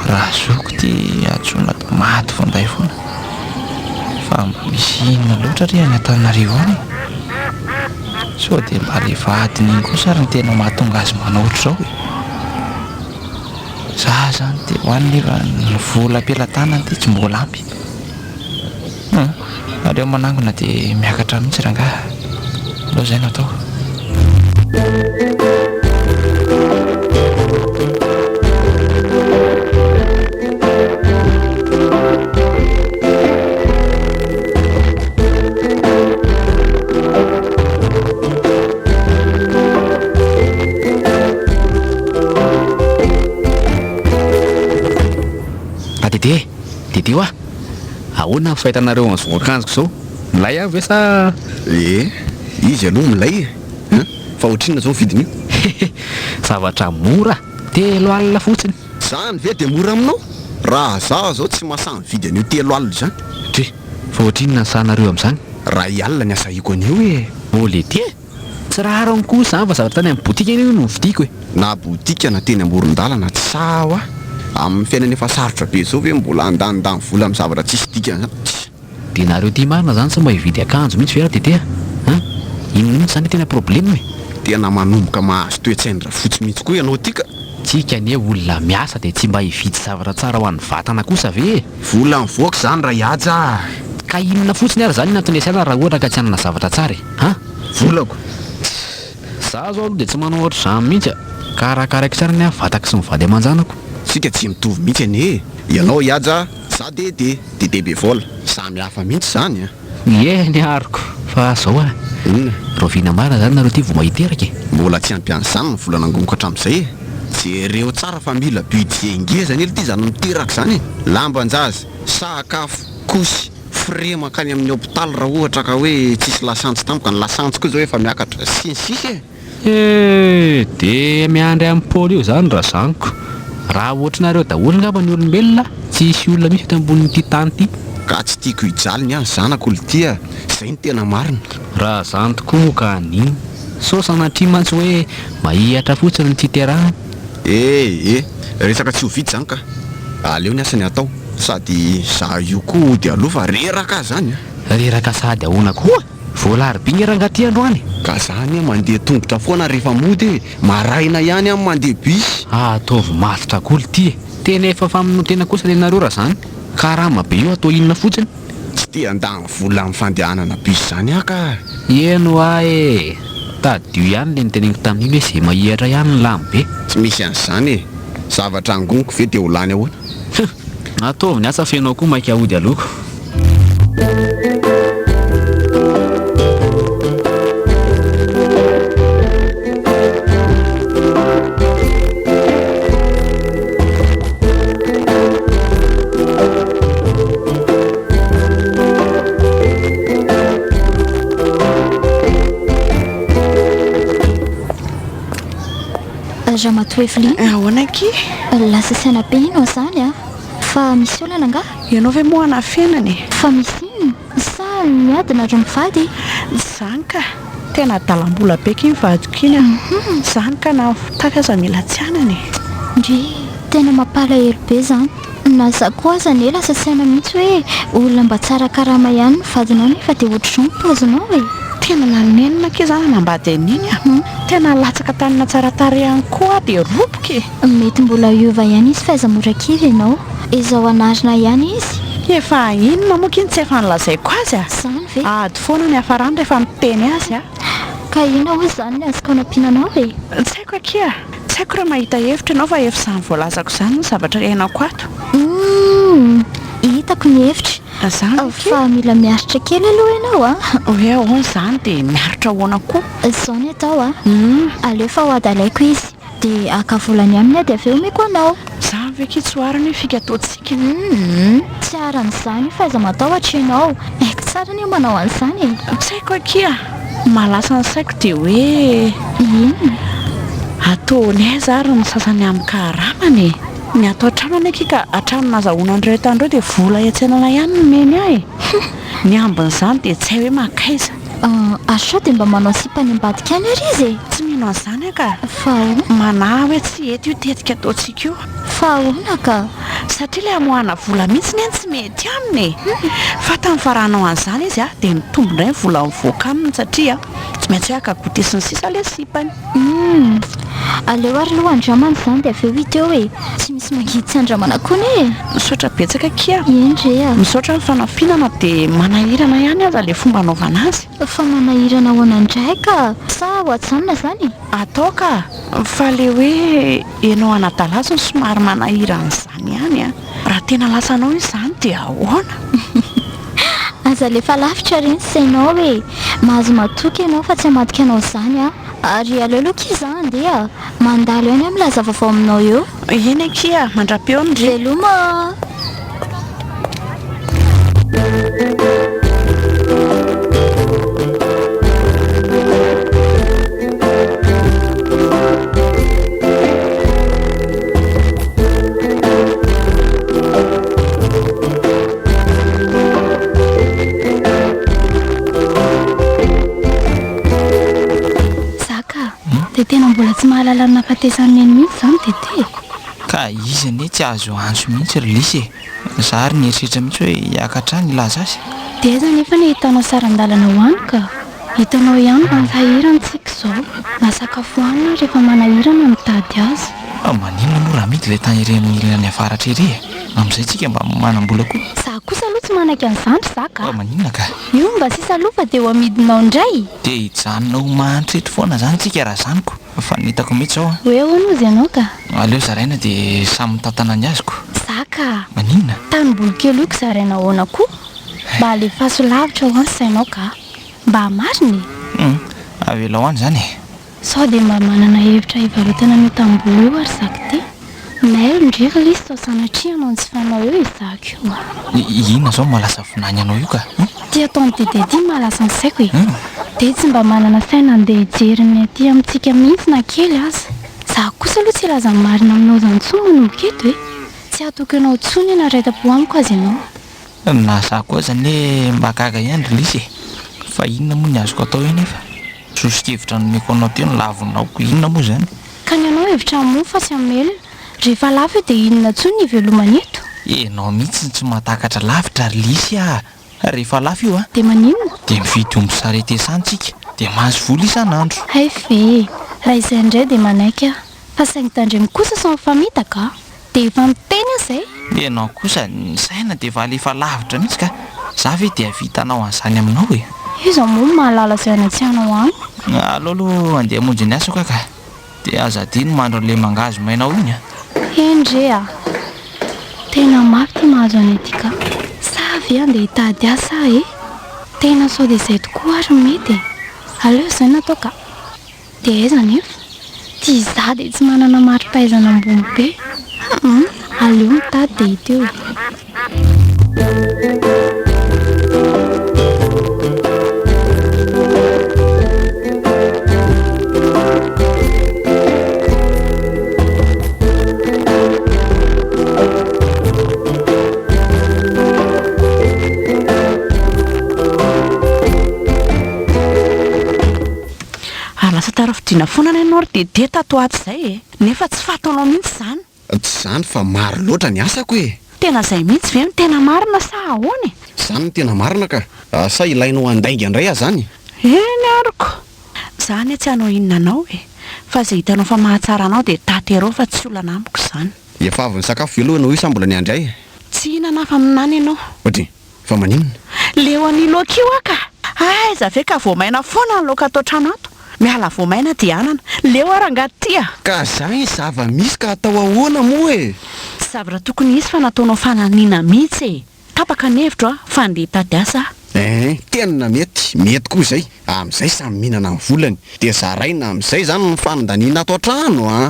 raha zoko ty atsona maty fonday foana fa misy inona loatra ry any Antananarivo any sao dia mba rehefa adiny kosa ary ny tena mahatonga azy manao ohatr'izao za zany dia hoannefa ny vola ampelantanany ty tsy mbola ampy aleo manangona dia miakatra mihitsy rangaha lo zay natao Dity hoa ahoana fahitanareo an'izao akanjoko zao milay avy ve sa izy aloha milay fa ohatrina zao vidiny io zavatra mora 3 alina fotsiny zany ve dia mora aminao raha za zao tsy mahasamy vidy an'io 3 alina zany fa ohatrinona sanareo amin'izany raha ialina ny asahiko an'io olety tsy raha arao koa zany fa zavatra tany amin'ny botika iny no vidiko na botika na teny amoron-dalana tsy sawa amin'ny fiainana efa sarotra be zao hoe mbola andanindany vola amin'ny zavatra tsisy dikany zany dia nareo ty marina zany tsy mba hividy akanjo mihitsy vera tetea inona mihitsy zany tena problema tena manomboka mahazo toetsaindra fotsy mihitsy koa ianao tika tsika ne olona miasa dia tsy mba hividy zavatra tsara ho an'ny vatana kosa ve vola mivoaka zany raha ihaja ka inona fotsiny ary zany natoniasiana raha ohatra ka tsy anana zavatra tsara volako za zao aloha dia tsy manao ohatra zany mihitsy ka rahakaraiky tsara ny vataka sy mivady aman-janako sika tsy mitovy mihitsy anie ianao ihaja za dede be vola samy hafa mihitsy zany ny ariko fa zao rovina marina zany nareo ty vo mahiteraka mbola tsy ampian'izany ny vola nangonoko hatramin'izay jereo tsara fa mila budget ingezany ely ty zany miteraka zany lambanjazy sakafo kosy frais makany amin'ny hôpitaly raha ohatra ka hoe tsisy lasantsy tampoka ny lasantsy koa zao efa miakatra sinsisy dia miandry amin'ny pôly io zany raha zaniko raha ohatrinareo daholo ngamba ny olombelona tsisy olona misy eto ambonin'ity tany ity ka tsy tiako hijaly ny any zanako olo tya zay ny tena marina raha zany tokoa ka aniny so sanatria mantsy hoe mahihatra fotsiny ny titerahany resaka tsy ho vidy zany ka aleo ny asany atao sady za io koa dia aloha fa reraka zany reraka sady ahoana koa voalaribiny rangaty androany ka zany mandeha tongotra foana rehefa mody maraina ihany amin'ny mandeha bus ataovy matotra kolo ty tena efa faminotena kosa lenareo raha zany ka raha mabe io atao inona fotsiny tsy tia andany vola amin'ny fandehanana bus zany aka eno tadio ihany le nyteneniko tamin'iny hoe zay mahihatra ihany ny lamy be. Tsy misy an'izany e, zavatra angoniko ve dia ho lany ahoana. Ataovy ny asa fenao koa maika ahody aloko. Raha matoefili ahoana ky lasa saina be inao zany a fa misy olana nga ianao ve moana fenany fa misy iny sa miadina ro mivady zany ka tena adalam-bola be ky mivadiko iny zany ka na takaza mila tsianany ndry tena mampalahelo be zany na za koa zany lasa saina mihitsy hoe olona mba tsara karama ihany mivadinao nefa dia ohatr'izao mipaozinao e tena nanenina ke zany nambady an'iny tena latsaka tanina tsaratary ihany koa dia roboky mety mbola iova ihany izy faiza morakivy ianao izao anarina ihany izy efa inona moka iny tsy efa nilazaiko azy a zany ve ady foana ny hafarany rehefa miteny azy a ka ina ho zany ny azoko anampiananao e tsy haiko akia tsy haiko raha mahita hevitra ianao fa efa izany voalazako zany ny zavatra hainako ato hitako ny hevitra zany fa mila miaritra kely aloha ianao a hoe ahoana zany dia miaritra ahoana koa zao ny atao a aleo fa ho adalaiko izy dia akavolany aminy dia avy eo meko anao zany ve kitsoarany hoe fika ataontsika tsy aran'izany faiza matahotra ianao haiko tsara ny io manao an'izany tsy haiko akia malasa ny saiko dia hoe ino ataony aiza ary ny sasany amin'ny karamany ny atao trano aky ka hatrano nazahoana an'ireo tandreo dia vola iantsenana ihany no meny ahy ny ambin'izany dia tsy hay hoe makaiza asa dia mba manao sipany ambadika any ary izy tsy mino an'izany ka fa manahy hoe tsy eto io tetika ataontsika io fa ahoana ka satria ilay amohana vola mihitsy ny any tsy mety aminy fa tamin'ny faranao an'izany izy a dia mitombo indray ny vola mivoaka aminy satria tsy maintsy hoe akagoty sy ny sisa ilay sipany aleo ary aloha andramana izany dia avy eo hita eo e tsy misy mangidy andramana koa ne misaotra betsaka kia endre a misaotra ny fanampianana dia manahirana ihany aza ilay fomba anaovana azy fa manahirana ahoana indray ka sa ho atsanona zany atao ka fa le hoe ianao anadalazo ny somary manahirana izany ihany a raha tena lasanao izany dia ahoana aza lefa lavitra reny sainao hoe mahazo matoky ianao fa tsy hamadika anao izany a ary aleoloka izy andeha mandalo ihany amin'ny laza vaovao aminao eo eny akia mandra-peo ny dre veloma dia tena mbola tsy mahalala ny nafatesany eny mihitsy izany tete ka izy anie tsy azo antso mihitsy rilisy e za ary nieritreritra mihitsy hoe hiakatrany ilaza azy dia aza nefa ny hitanao sarandalana hoany ka hitanao ihany mantahirana tsika izao na sakafo hoanina rehefa manahirana mitady azy maninona moa raha mity ilay tany irenirany avaratra ery e amin'izay tsika mba manam-bola koa za kosa aloha tsy manaiky an'izandry zaka maninona ka io mba sisa aloha fa dia ho amidinao indray dia hijanona ho mahantretra foana zany tsika raha zaniko fa nitako mihitsy zao a hoe ahoana ozy ianao ka aleo zaraina dia samy mitantana ny azoko zaka maninona tanymboly kely io ka zaraina ahoana koa mba alefaso lavitra ho any sainao ka mba hamariny avela ho any zany e sao dia mba manana hevitra hivarotana ny tamboly io ary zaka ty naelo ndreka lisy tao sanatria anao ny tsy fanao eo izaka io inona zao malasa vinany anao io ka ty ataony dededy malasa ny saiko e dia tsy mba manana saina andeha hijeriny aty amintsika mihitsy na kely aza za kosa aloha tsy laza marina aminao zany tsoa manomboketo e tsy atoky anao tsony na raita-po amiko azy ianao na za koa zany hoe mbagaga ihany rilisy e fa inona moa ny azoko atao eny efa sosikevitra nomeko anao teo ny lavinaoko inona moa zany ka ny anao hevitra mo fa tsy amelona rehefa lafo dia inona tsoa ny velomany eto enao mihitsy tsy mahatakatra lavitra rilisy a rehefa lafo io a dia maninona dia mividy omby sarety santsika dia mahazo vola isan'andro hay fe raha izay indray dia manaiky a fa saingy tandremy kosa sa mifamitaka dia efa miteny azay ianao kosa ny saina dia efa alefa lavitra mihitsy ka za ve dia vitanao an'izany aminao e izy moa mahalala izay any an-tsanao any. Aloha andeha monjy ny asa ka dia aza adino mandro an'ilay mangazy mainao iny a. Endre a tena mafy ty mahazo any aty ka. Savy andeha hitady asa e. Tena sao dia izay tokoa ary mety e. Aleo izay natao ka. Dia aiza nefa tia izaho dia tsy manana mari-pahaizana ambony be. Aleo mitady dia hita eo e. Lasa tarafidiana foana ny anao ry dede tato ato izay e. Nefa tsy fataonao mihitsy izany. Tsy izany fa maro loatra ny asako e. Tena izay mihitsy ve tena marina sa ahoana? Izany no tena marina ka. Sa ilainao andainga indray zany? Eny ariko. Izany tsy hanao inona anao e. Fa izay hitanao fa mahatsara anao dia taterao fa tsy olana amiko izany. Efa avy ny sakafo velohanao io sa mbola ny andray? Tsy hihinana afa aminany ianao. Ohatry, fa maninona? Leo any laoka io aka. Aiza ve ka voamaina foana ny laoka atao trano ato. Miala voamaina dia anana. Leo arangaty tia. Ka zay zava-misy ka atao ahoana moa e? Zavatra tokony izy fa nataonao fananiana mihitsy e. Tapaka ny hevitro fa andeha hitady asa. Tena mety koa izay. Amin'izay samy mihinana amin'ny volany. Dia zaraina amin'izay zany ny fanondaniana atao trano a.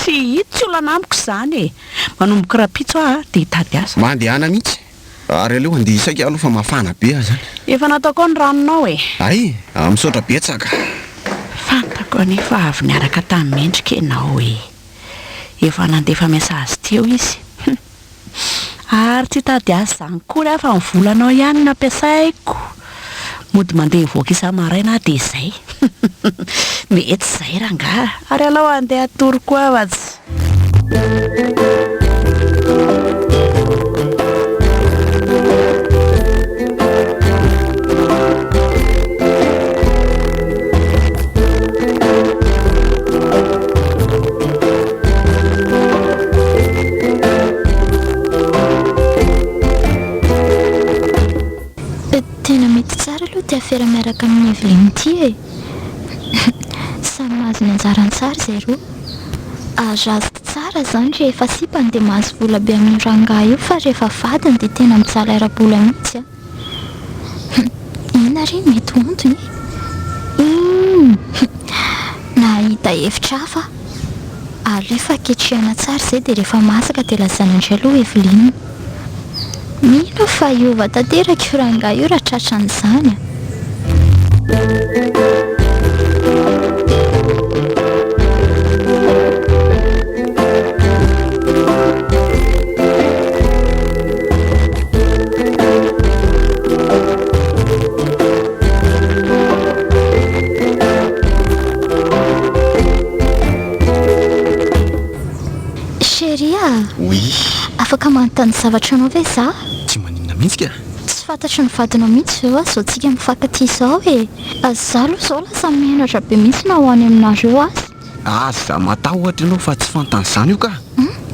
Sy hita tsy olana amiko izany e. Manomboka rapitso dia hitady asa. Mandehana mihitsy. Ary aleo andeha isaka aloha fa mafana be aza. Efa nataoko ny ranonao e. Ay, misaotra betsaka. Fantako anefa avy niaraka tamin'ny mendrika ianao e. Efa nandefa miasa azy teo izy. Ary tsy hitady asa izany koa fa ny volanao ihany no ampiasaiko. Mody mandeha mivoaka isa-maraina dia izay. Mety izay rangahy. Ary alao andeha atoroko avatsy. Tena mety tsara aloha ty afera miaraka amin'ny Evelyn ty e. Samy mahazo ny anjarany tsara izay roa. Azazy tsara izany rehefa sipany dia mahazo vola be amin'ny rangahy io, fa rehefa vadiny dia tena mijaly ara-bola mihitsy a. Ina ry mety ontony nahita hevitra hafa. Alefa ketrihana tsara izay dia rehefa masaka dia lazana indray aloha Evelyn. Mino fa iova tanteraka io rangahy io raha tratran'izany a. Chéria. Oui. Afaka manontany zavatra anao ve za? Tsy maninona mihitsy ka. Tsy fantatry ny vadinao mihitsy eo zao tsika mifankatia izao e. Za aloha izao lasa mianatra be mihitsy na ho any aminareo azy. Aza matahotra ianao fa tsy fantan'izany io ka.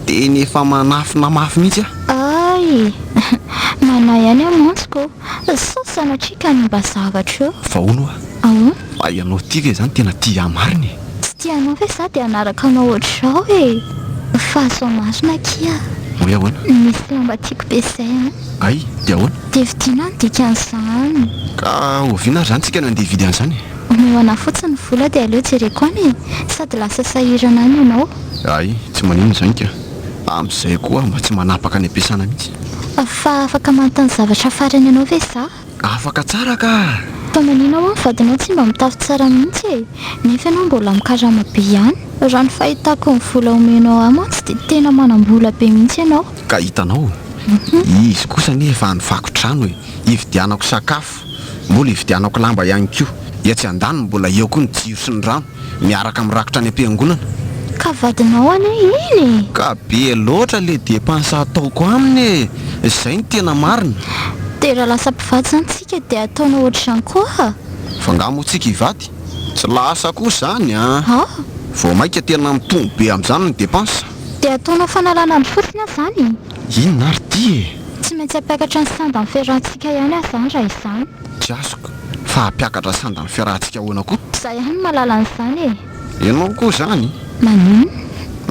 Teny efa manafina mafy mihitsy a. Ay, mana ihany amantsiko. Sao sanatria ka ny mba zavatra eo. Fa hono a. Fa ianao tika izany tena tia mariny. Tsy tianao ve za dia anaraka anao ohatr'izao e. Fa sao masina kia. Hoe ahoana? Misy lamba tiako be izay a. Ay, dia ahoana? Dia vidiana ny dikan'izany. Ka oviana ary zany tsika no andeha hividy an'izany. Omehana fotsiny vola dia aleo jereko any e. Sady lasa sahirana any ianao. Ay, tsy maninona izany ka. Amin'izay koa mba tsy manapaka ny ampiasana mihitsy. Fa afaka manontany zavatra farany ianao ve za? Afaka tsara ka. Fa maninona ho ny vadinao tsy mba mitafy tsara mihitsy e. Nefa ianao mbola mikarama be ihany. Raha ny fahitako ny vola omenao amantsy dia tena manam-bola be mihitsy ianao. Ka hitanao, izy kosa nefa nifako trano e. Ividianako sakafo, mbola ividianako lamba ihany koa. Etsy andany mbola eo koa ny jiro sy ny rano miaraka mirakitra any am-piangonana. Ka vadinao ane iny e. Ka be loatra le depansa ataoko aminy e. Izay ny tena marina. Dia raha lasa mpivady zany tsika dia ataonao ohatr'izany koa. Fa nga moa tsika hivady, tsy lasa koa izany a. Vao maika tena mitombo be amin'izany ny depansa. Dia ataonao fanalana ny fotsiny a zany. Inona ary ty e? Tsy maintsy hampiakatra ny sanda amin'ny fiarahantsika ihany a zany raha izany. Tsy azoko. fa mpiakatra sandany fiarahantsika hoana koa. Za ihany malala an'izany e. Ianao koa zany Maninona?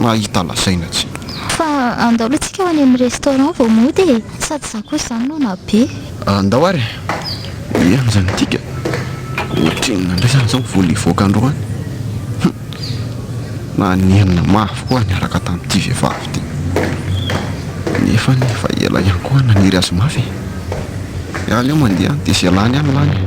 mahita lasaina tsy. Fa andaolotsika ho any amin'ny restaurant vao mody e. Sady za koa izany no nabe. Andao ary iany zany tika ohatrinona indray zany zao voalivoaka androany nanenina mafy koa niaraka tamin'ity vehivavy ty nefa ela ihany koa naniry azy mafy ialy eo mandeha dia sy alany any lany.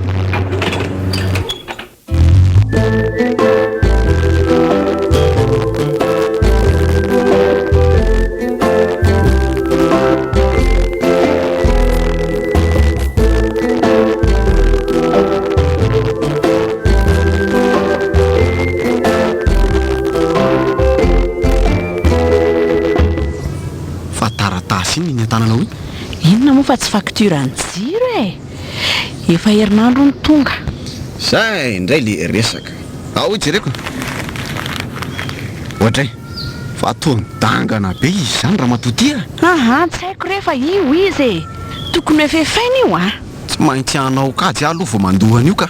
Inona moa fa tsy faktura ny jiro e. Efa herinandro ny tonga. Zay indray le resaka. Ao jereko. Ohatray fa tondangana be izy zany raha matotia. Tsy haiko rehefa io izy e. Tokony efa efaina io a. Tsy maintsy hanao kajy aloha vao mandohana io ka.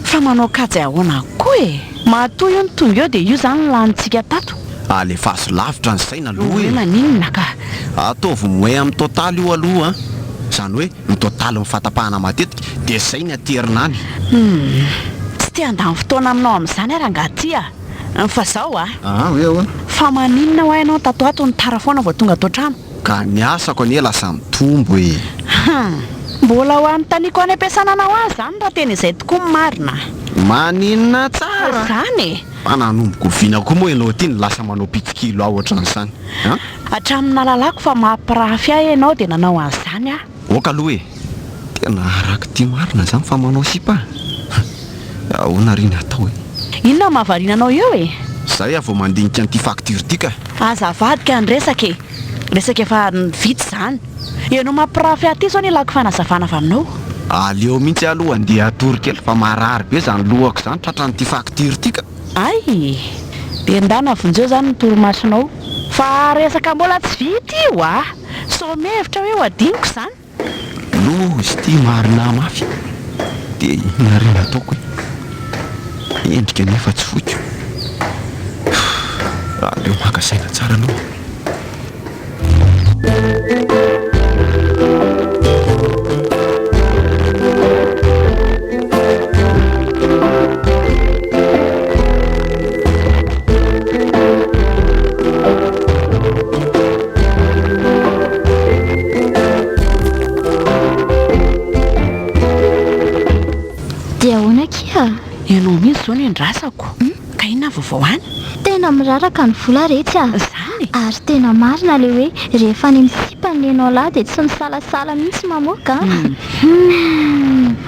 Fa manao kajy ahoana koa e. Matoa io ny tonga eo dia io zany lanintsika tato. Alefaso lavitra ny saina aloha e. Maninona ka. Ataovy moe amin'ny totaly io aloha zany hoe ny totaly mifatapahana matetika dia zay ny aterinany. Tsy te handany fotoana aminao amin'izany ary angaty fa zao hoe fa maninona ho hainao tato ato ny tara foana vao tonga ato trano. Ka ny asako anie lasa mitombo e. Mbola ho anontaniako any am-piasana anao azy zany raha tena izay tokoa ny marina. Maninona tsara zany e. fa nanomboka viana koa moa ianao ty ny lasa manao pitsikilo aho ohatran'izany hatramina lalako fa mampirafy ahy ianao dia nanao an'izany oka aloha e tena araka ty marina zany fa manao sipa ahoana ry ny atao e. Inona mahavariana anao eo e. Zay vao mandinika an'ity facture ty ka. Azavadika ny resaka e. Resaka efa vitsy zany. Ianao mampirafy aty zao ny lako fanazavana avy aminao. Aleo mihitsy aloha andeha atory kely fa marary be zany lohako zany tratran'ity facture ty ka. Ay dia ndana vonjeo zany ny toromasonao fa resaka mbola tsy vita io somevitra hoe ho adiniko zany. Izy ty marina mafy dia inona ry nataoko e. Endrika nefa tsy foiko. Aleo maka saina tsara aloha. Ianao mihitsy zao ny andrasako. Ka inona vaovao any? Tena miraraka ny vola rehetra zany ary tena marina le hoe rehefa any misipany ianao lahy dia tsy misalasala mihitsy mamoaka.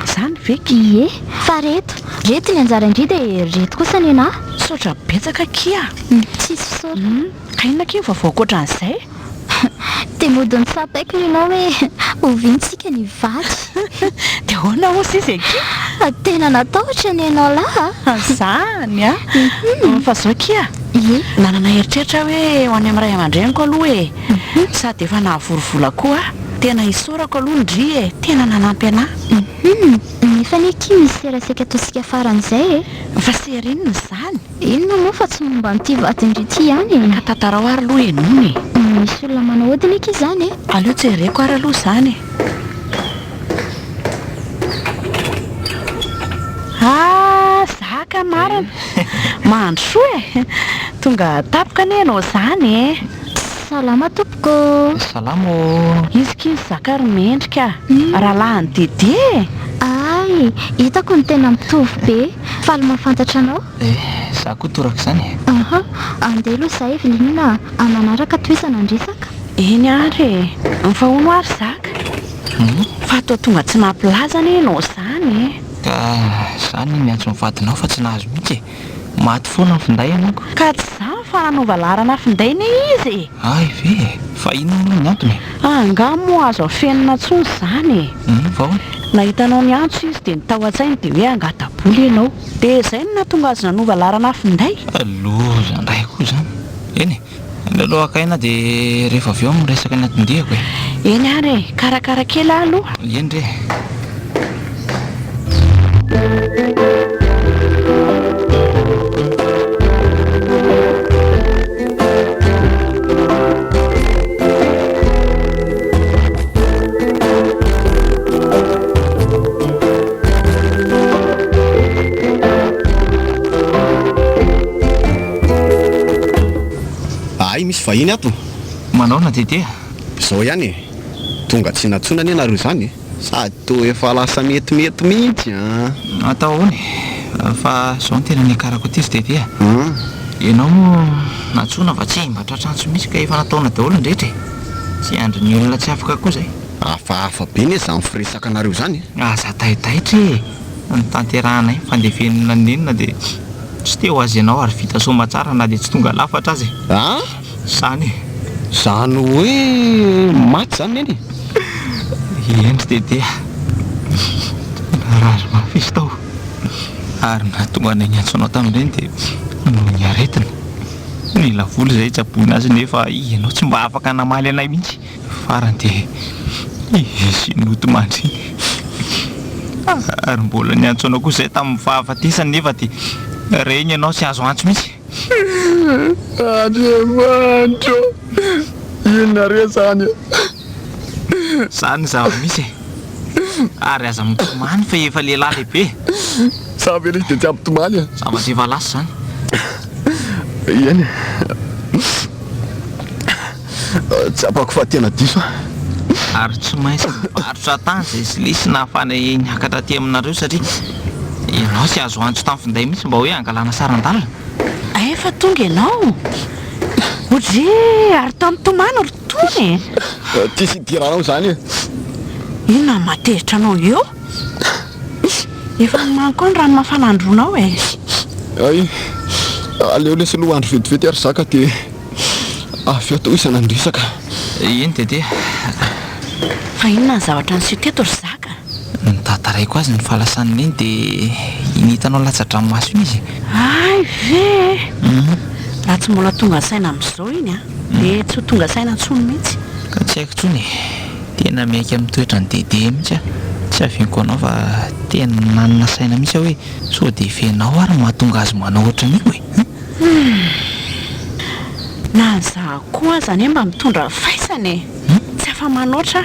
Zany veky. Ie fa reto ny anjara indri dia reto kosa ny anahy. Sotra betsaka kia. Tsisy fisaora. Ka inona kia vaovao koatran'izay? Dia modiny sapaiko ianao hoe ovintsika ny vady. Dia ahoana osa izy akia? Tena natahotra ny ianao lahy. Zany fa zao kia ie nanana heritreritra hoe ho any amin'ny ray aman-dreniko aloha e. Sady efa nahavoryvola koa tena hisorako aloha ndry e. Tena nanampy anahy. Nefa ny ki misy seraseka ataosika faran'izay e. Fa serinona zany? Inona moa fa tsy momba n'ity vadindry ity ihany e. Tantarao ary aloha enony. Misy olona manao hodiny eky izany e. Aleo jereko ary aloha zany e. Zaka marina. Mandro soa e. Tonga tapaka anie ianao zany e. Salama tompoko. Salamo. Izy kizy zaka ry mendrika. Rahalahy ny dede. Ay hitako ny tena mitovy be. Faly mahafantatra anao. Za koa toraka izany. Andeha aloha za Evelinina Manaraka toizana andresaka. Eny ary mifahono ary zaka. Fa atao tonga tsy nampilaza anie ianao zany e. Ka zany miantso mivadinao fa tsy nahazo mihitsy maty foana ny finday anako. Ka tsy zany fa nanova larana finday ne izy. Ay ve fa inona ny antony? Angamo azo afenina tsony zany. Vahoana nahitanao ny antso izy dia nitao an-tsainy dia hoe angataboly ianao dia izay no nahatonga azy nanova larana finday. Loza ndray koa zany. Eny aleloha akaina dia rehefa avy eo miresaka ny atindihako e. Eny ary karakara kely aloha. Eny re. vahiny ato. Manao na tete. Zao ihany tonga tsy natsona any ianareo zany sady to efa lasa metimety mihitsy atao hony fa zao ny tena ny akarako ty zy tete ianao moa natsona fa tsy mba tratrantso misy ka efa nataona daholo indrehetra tsy andro ny olona tsy afaka koa zay hafahafa be ny zany firesaka anareo zany aza taitaitra ny tanterahanay fandefenina nenina dia tsy teo azy ianao ary vita soma tsara na dia tsy tonga lafatra azy zany zany hoe maty zany eny endry tete narazo mafisy tao ary nahatonga ny antsonao tamin'ireny dia noho ny aretina ny lavolo izay tsaboina azy nefa ianao tsy mba afaka namaly anay mihitsy farany dia izy noto mandry ary mbola ny antsonao koa izay tamin'ny fahafatesany nefa dia reny ianao tsy azo antso mihitsy andriamanitro inare zany zany zava-misy ary aza mitomany fa efa lehilahy lehibe zavy ele izy dia tsy ampitomany zavatra efa lasa zany eny tsy apako fa tena diso ary tsy maintsy mivarotra tany zay sy lisy nahafana niakatra aty aminareo satria ianao tsy azo antso tamin'ny finday mihitsy mba hoe angalana sarandalina efa tonga ianao odre ary tamin'tomany rotony tsisy idiranao zany inona matezitra anao eo efa manko ny rano mafanandronao ay aleo lesy loha andro vetivety ary zaka dia avy atao isanandrisaka eny tete fa inona ny zavatra nysio teto ry zaka nytataraiko azy ny fahalasaniny eny dia initanao latsa-dranomaso iny izy ay ve raha tsy mbola tonga saina amin'izao iny dia tsy ho tonga saina ntsony mihitsy ka tsy haiko tsony tena miaiky amin'ny toetra ny dede mihitsy tsy avinko anao fa tena nanana saina mihitsy hoe so dia fenao ary mahatonga azy manao ohatra an'io na za koa zany mba mitondra faisany tsy afa manoatra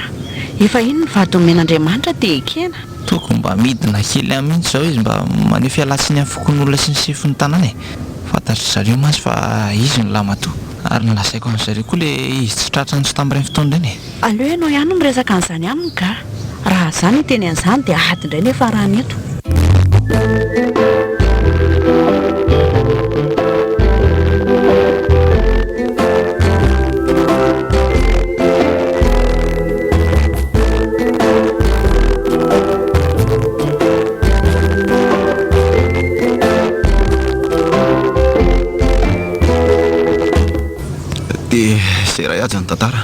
efa iny ny vadomen'andriamanitra dia ekena toko mba midina kely amin'mihitsy zao izy mba maneho fialatsiny amin'ny fokon'olona sy ny sifiny tanàna fantatry zareo masy fa izy ny lamatoa ary nylazaiko amin'izareo koa le izy tsy tratrany tsy tamin'ireny fotoana ireny aleo ianao ihany no miresaka an'izany aminy ka raha zany iteny an'izany dia ady indray nefa raha ny eto zay raha iajany tantara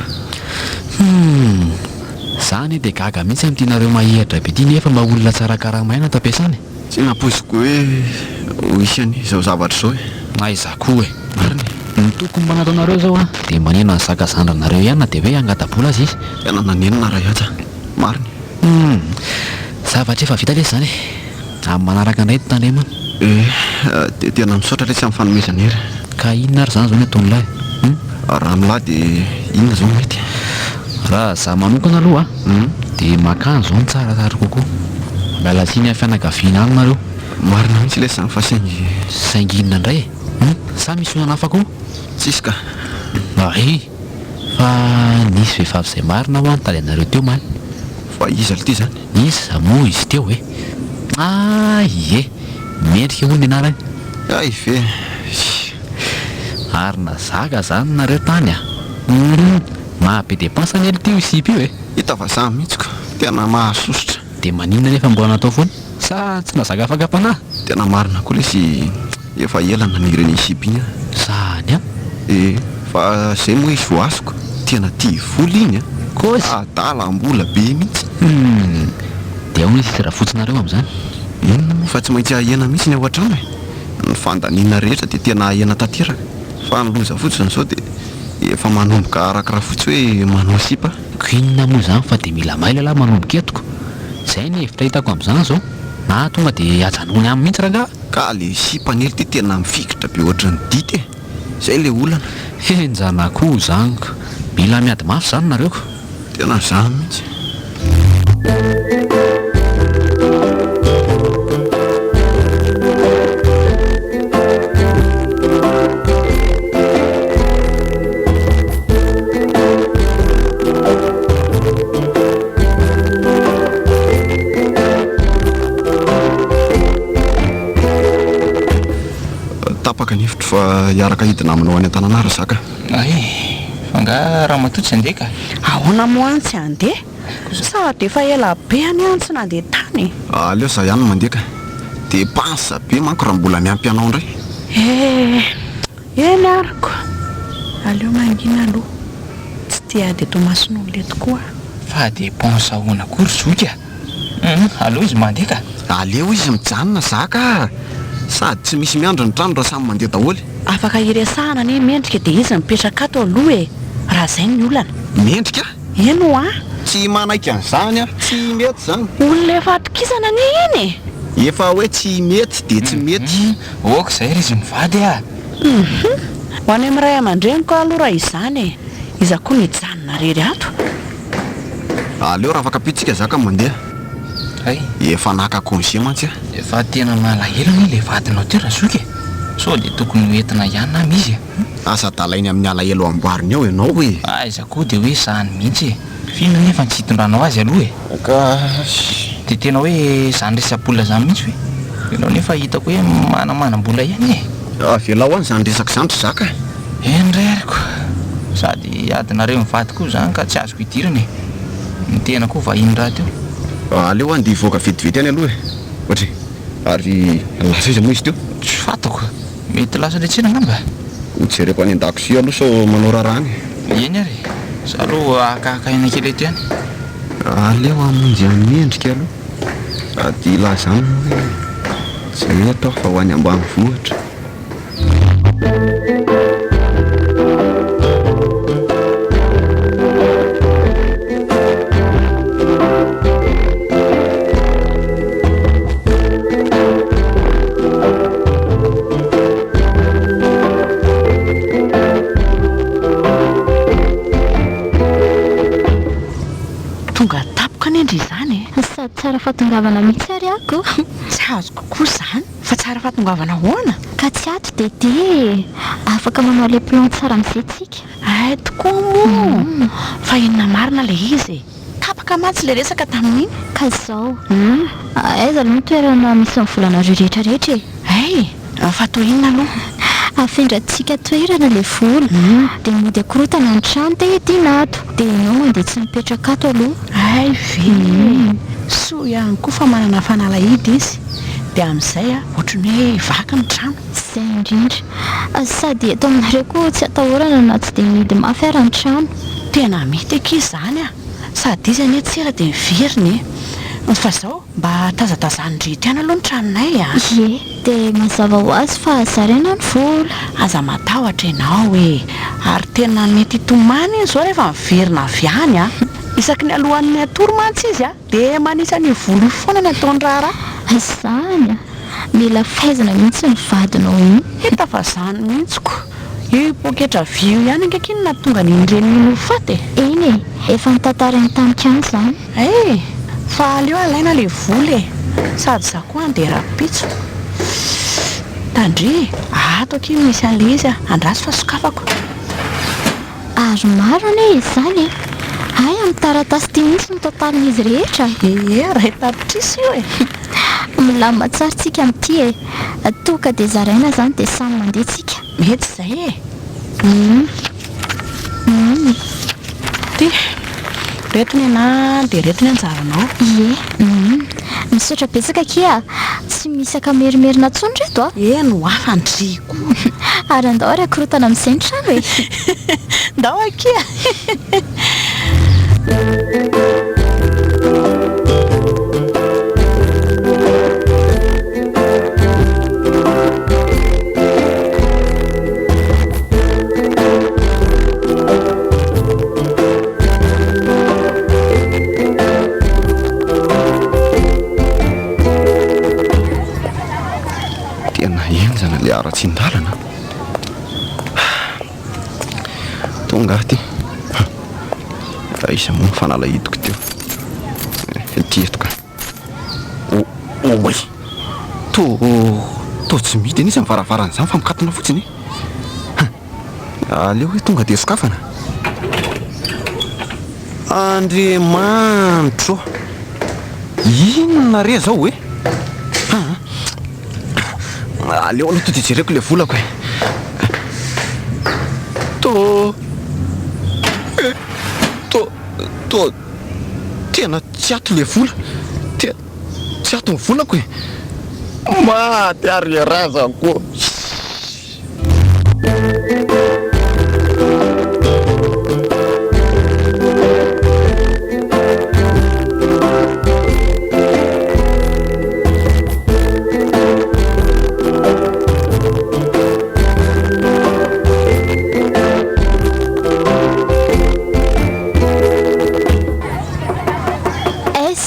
zany dia gaga mihitsy amin'tianareo mahihatra be ty nefa mba olona tsara karamaina tampiasany tsy napoiziko hoe isany zao zavatra zao aiza koa mariny ny tokony mba nataonareo zao dia manena ny zaka zandranareo ihany na dia hoe angatabola azy izy tena nanenina raha iaja mariny zavatra efa vita lesy zany amin'ny manaraka indray tandremana dia tena misaotra le tsy amin'ny fanomezana ery ka inona ary zany zao ny ataony lahy raha milahy dia inona zao mety raha za manokana aloha dia makany zao ny tsaratsara kokoa miala tsiny amin'ny fianakaviana any nareo marina mihitsy le zany fa sainginina indray sa misy onana hafa koa tsisy ka ay fa nisy vehivavy izay marina ho anytaly anareo teo maly fa izy alo ty zany izy moa izy teo ie mendrika hoy ny anarany ay ve ary na zaka zany nareo tany mahabe dépense ny ely tio isipy io hita fa zany mihitsy ko tena mahasosotra dia maninona nefa mbola natao foana sa tsy nazaka afaka ampanahy tena marina koa lesy efa elana ny ireny isipy iny zany fa zay moa izy voasiko tena tia voly iny kozy ADALAM-BOLA be mihitsy dia ao izy raha fotsinareo amin'izany inona moa fa tsy maintsy ahena mihitsy ny ao an-trano ny fandaniana rehetra dia tena ahena tanteraka fa nyloza fotsiny zao dia efa manomboka arakaraha fotsy hoe manao sipa ko inona moa zany fa dia mila maila lahy manomboka etiko zay ny hevitra hitako amin'izany zao na tonga dia ajanony amin'ny mihitsy raha ka le sipany ely dia tena mifikitra be ohatra ny dity zay le olana njana koa zaniko mila miady mafy zany nareo ko tena zany mihitsy tapaka nifitra fa hiaraka hidina aminao any an-tananara zaka. Fa nga raha matoa tsy handeha ka. Ahoana moa any tsy handeha? Sa de efa ela be any any tsy nandeha tany. Aleo za ihany mandeha ka. De pansa be manko raha mbola miampy anao indray. Eny ariko. Aleo mangina aloha. Tsy tia de tomasinao le tokoa. Fa de pansa ahoana kory zoka. Aleo izy mandeha ka. Aleo izy mijanona zaka. Sady tsy misy miandro ny trano raha samy mandeha daholo. Afaka iresahana ne mendrika de izy mipetraka ato aloha e. Raha zay ny olana. Mendrika? Eno tsy manaiky an'izany tsy mety zany. Olona efa atokisana ne iny e. Efa hoe tsy mety de tsy mety. Oka zay ry izy mivady a. Ho any amin'ny ray aman-dreniko aloha raha izany e. Iza koa nijanona rery ato. Aleo raha afaka pitsika zaka mandeha. Efa naka congé mantsy a. Efa tena malahelo ny le vadinao teo raha zoka. So de tokony hoentina ihany na mizy. Asa dalainy amin'ny alahelo amboariny ao ianao hoe. Iza koa de hoe sahany mihitsy e. Fino nefa tsy hitondranao azy aloha e. De tena hoe zany resam-bola zany mihitsy hoe. Ianao nefa hitako hoe manambola ihany e. Velao any zany resaka zany tsy zaka. Indray ariko. Sady adinareo mivady koa zany ka tsy azoko hidirana e. Ny tena koa vahiny raha teo. Aleo any de hivoaka vetivety any aloha e. Ohatry ary lasa izy moa izy teo. Tsy fatako. Mety lasa letsena ngamba. Jereko any an-dakozia aloha sao manao rarany. Eny ary. Sa aloha akakaina kely eto ihany. Aleo amonjy amin'ny endrika aloha. Ady lazany hoe zay atao fa ho any ambanivohitra. Sady tsara fatongavana mihitsy ary ako. Tsy azo kokoa zany. Fa tsara fatongavana hoana? Ka tsy ato de afaka manao le plan tsara mizentsika. Ay tokoa moa. Fa inona marina le izy. Tapaka matsy le resaka tamin'iny. Ka izao. Aiza aloha ny toerana misy mivolanareo rehetrarehetra e. Ay, fa toa inona aloha? Afendratsika toerana le vola. De mody akorotana ny trano de hidiana ato. De ianao mandeha tsy mipetraka ato aloha. Ay ve. Soa ihany koa fa manana fanalahidy izy. De amin'izay ohatrany hoe vaky ny trano. Zay indrindra. Sady eto aminareo koa tsy atahorana na tsy de mihidy mafy ary ny trano. Tena mety ankizy zany a. Sady izy anie tsira de miveriny e. Fa zao mba tazatazanindreto ihany aloha ny tranonay a. Ie, de mazava ho azy fa zaraina ny vola. Aza matahotra ianao e. Ary tena mety hitomany iny zao rehefa miverina avy any a. Isaky ny alohan'ny atoro mantsy izy a. De manisany voly foana ny ataony raharaha. Izany a. Mila fahaizana mihitsy ny vadinao iny. Hita fa zany mihitsiko. Io poketra vio ihany ankakiny na tonga ny indreniny faty e. Eny e, efa nitantara ny tamikany zany. Fa aleo alaina le voly e. Sady za koa andeha rapitso. Tandry, ato aky misy an'le izy a. Andraso fa sokafako. Ary maro ane izy zany e. Ay, amin'ny taratasy ty mihitsy ny totalin'izy rehetra. Ray tapitrisa io e. Milamina tsara tsika amin'ity e. Toka de zaraina zany de samy mandeha tsika. Mety zay e. Ty, retiny ana de retiny anjaranao. Ie. Misaotra betsaka kia. Tsy misy akamerimerina tsony reto a. No hafa andriko. Ary andao ary akorotana amin'izay ny trano e. Ndao akia. Ara-tsindalana tonga ty iza moa fanalahidiko teo tietoka oy to tsy mity anisy mivaravarana zany fa mikatona fotsiny aleo hoe tonga de sokafana Andriamanitro inona re zao hoe aleo aloha to dia jereko ilay volako e. Tena tsy ato ilay vola. Tsy ato ny volako e. Maty ary razako.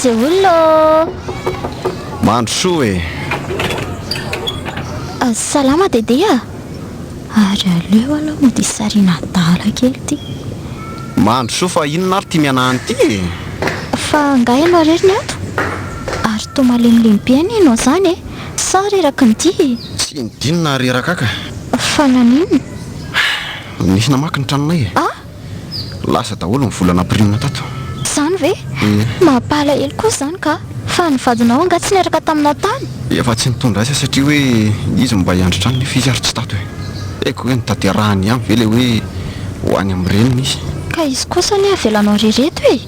Ollo mandro soa e. Salama dedia. Ary aleo aloha mody sarina dala kely ty. Mandro soa fa inona ary ty mianahany ty e. Fa nga ianao rery ny ato. Ary to malemilemy be any ianao zany e. Sa reraka ny ty. Tsy nidinona reraka ka. Fa naninona? Nisy namaky ny tranonay e. Lasa daholo ny volana pirinina tato. Zany ve? Mampala hely koa zany ka. Fa nivadinao anga tsy neraka taminao tany. Efa tsy nitondra aisa satria hoe izy mba hiandro trano ny fizy ary tsy tato e. Eko hoe nitaterahany ihany ve le hoe ho any amin'ny reniny izy. Ka izy kosa ny avelanao rereto e.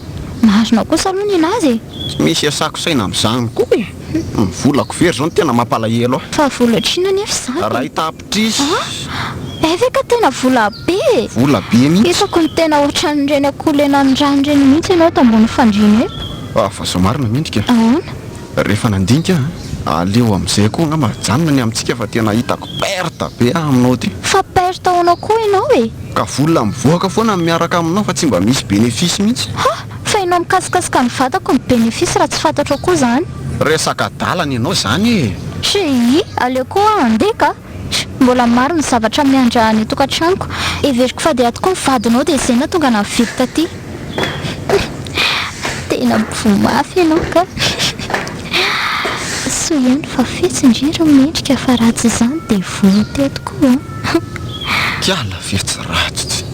Maharinao kosa aloha ny anazy e. Tsy misy asako saina amin'izany koa e. Ny volako very zao no tena mampalahelo aho. Fa vola trina nefa zany. Raha hitapitrisy. Ve ka tena vola be. Vola be mihitsy. Hitako ny tena ohatran'ireny akolenan'ny ranireny mihitsy ianao tambony fandriana eto. Fa so marina mendrika. Ahoana? Rehefa nandinika aleo amin'izay koa nga majanona ny amintsika fa tena hitako perta be aminao ty. Fa perta honao koa ianao e. Ka vola mivoaka foana miaraka aminao fa tsy mba misy bénéfice mihitsy. Fa ianao mikasikasika ny vatako ny bénéfice raha tsy fantatro koa zany. Resaka dalana ianao zany e. Aleo koa andeha ka. Mbola maro ny zavatra miandra ny tokantranoko. Everiko fa dia atoko mivadinao dia izay na tonga navidy taty. Tena mivomafy ianao ka. So ihany fa fetsindrira mendrika fa ratsy izany dia voatea tokoa. Kiala fetsy ratsy.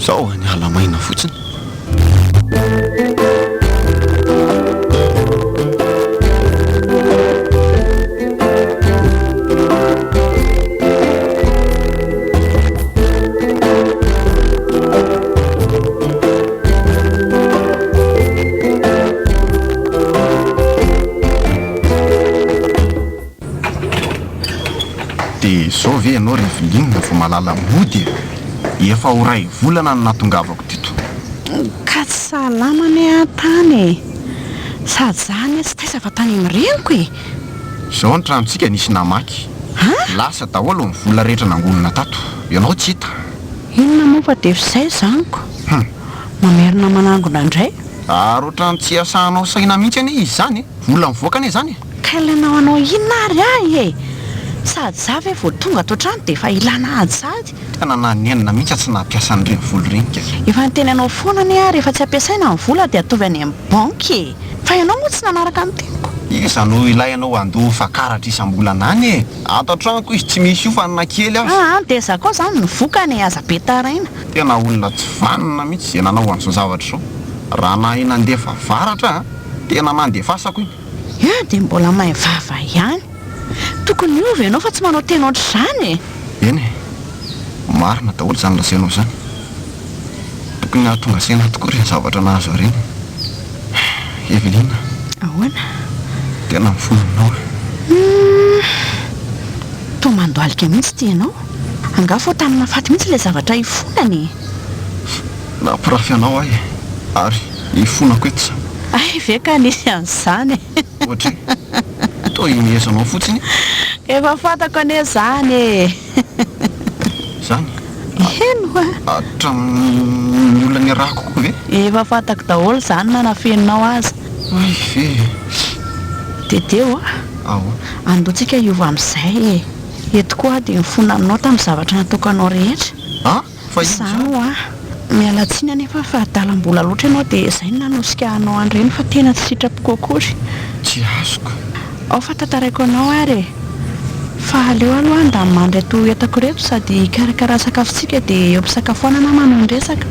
Zao any alamaina fotsiny. Zao ve ianao revilinina vao malala mody efa ho ray volana no natongavako tito. Ka tsy salama ny atany e. Sady zany tsy taisa fa tany mireniko e. Zao ny tranontsika nisy namaky. Lasa daholo ny vola rehetra nangonina tato. Ianao tsy hita. Inona moa fa dia izay zaniko. Mamerina manangona indray. Ary ohatrany tsy asahanao saina mihitsy anie izy zany e. Vola mivoaka anie zany e. Ka ilanao anao inona ary ahy e. Sady za ve vao tonga ato trano dia efa ilana ady sady. Tena nanenina mihitsy tsy nampiasa an'ireny vola ireny ka. Efa niteny anao foana ny ary efa tsy ampiasaina ny vola dia atovy any amin'ny banky e. Fa ianao moa tsy nanaraka amin'ny teniko. Iza no ilayanao andoha fakaratra isam-bolana any e. Ato an-tranoko izy tsy misy io fa na kely azy. Dia za koa zany nivokany aza be taraina. Tena olona tsy vanina mihitsy izay nanao an'izao zavatra zao. Raha nahay nandefa varatra tena nandefasako iny. Dia mbola mahay vava ihany. Tokony ovy ianao fa tsy manao tena ohatr'izany e. Eny e. Marina daholo zany lasainao zany. Tokony hahatonga saina tokoa ireny zavatra nahazo ireny. Evelina. Ahoana? Tena mifononao. To mandoalika mihitsy ty ianao. Angafo tanana faty mihitsy ilay zavatra hifonany. Nampirafy anao ahy ary hifonako eto. Ve ka nisy an'izany. Ohatra toy mihesanao fotsiny. Efa fantako anie zany e. Zany? Eno a. Hatramin'ny olona ny arahako koa ve? Efa fantako daholo zany nanafeninao azy. Ve. Dedeo andoantsika hiova amin'izay e. Eto koa dia mifona aminao tamin'ny zavatra natokanao rehetra. Fa izany mialatsiny anefa fa ADALAM-BOLA loatra ianao dia izay no nanosikahanao an'ireny fa tena tsy sitrapoko akory. Tsy azoko. Ao fa tantaraiko anao ary e. Fa aleo aloha nda mandray to entako reto sady karakara sakafontsika dia eo ampisakafoanana manao ny resaka.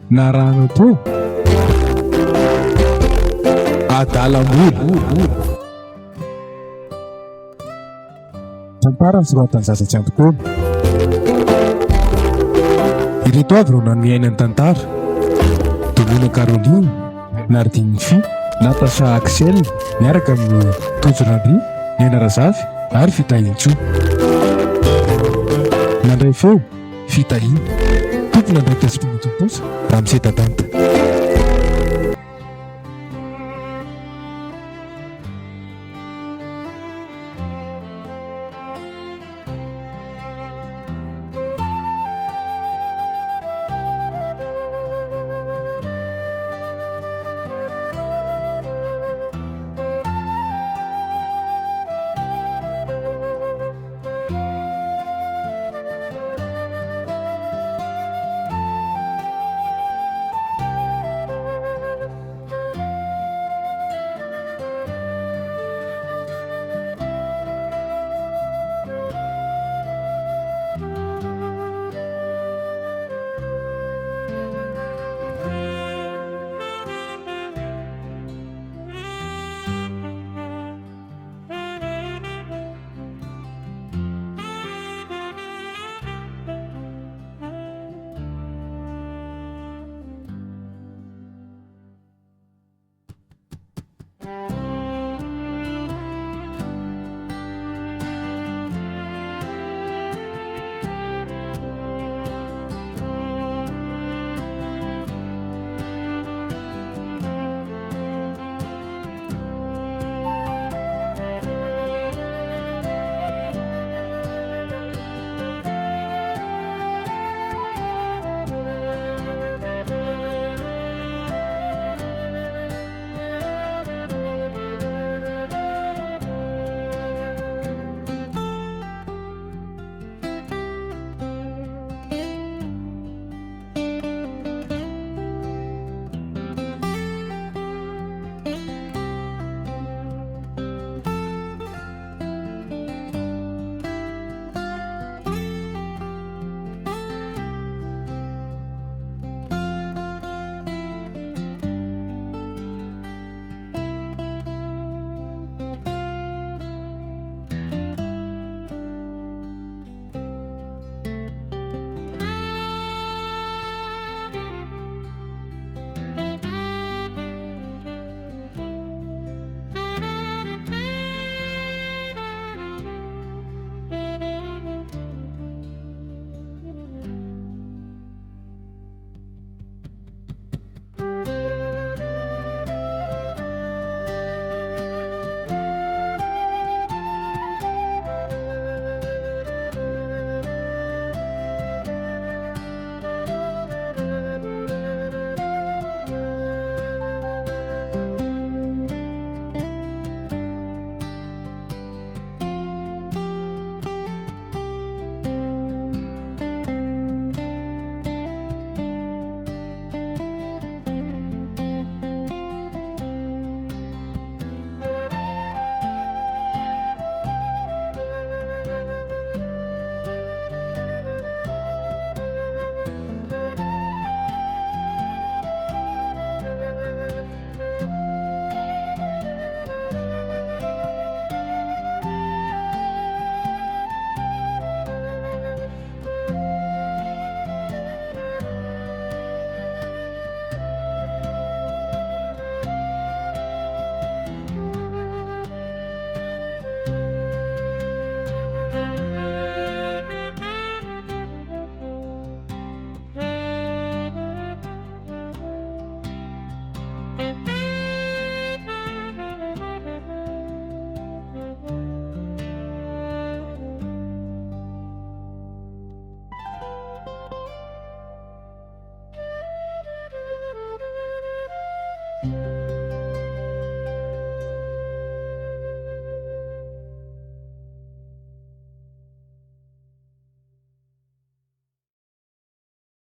Na rano to ADALAM-BOLA. Tantara soratan'ny zaza tsy antokoana. Ireto avy ireo nanomiainany tantara: Domina Caroline, Nardine Fy, Natasha Axel miaraka amin'ny Tojorandry, Nena Razafy ary Fitahin-tsoa. Nandray feo Fitahin, tompona andraikitra sy mpinotomposa Ramose Dadanta.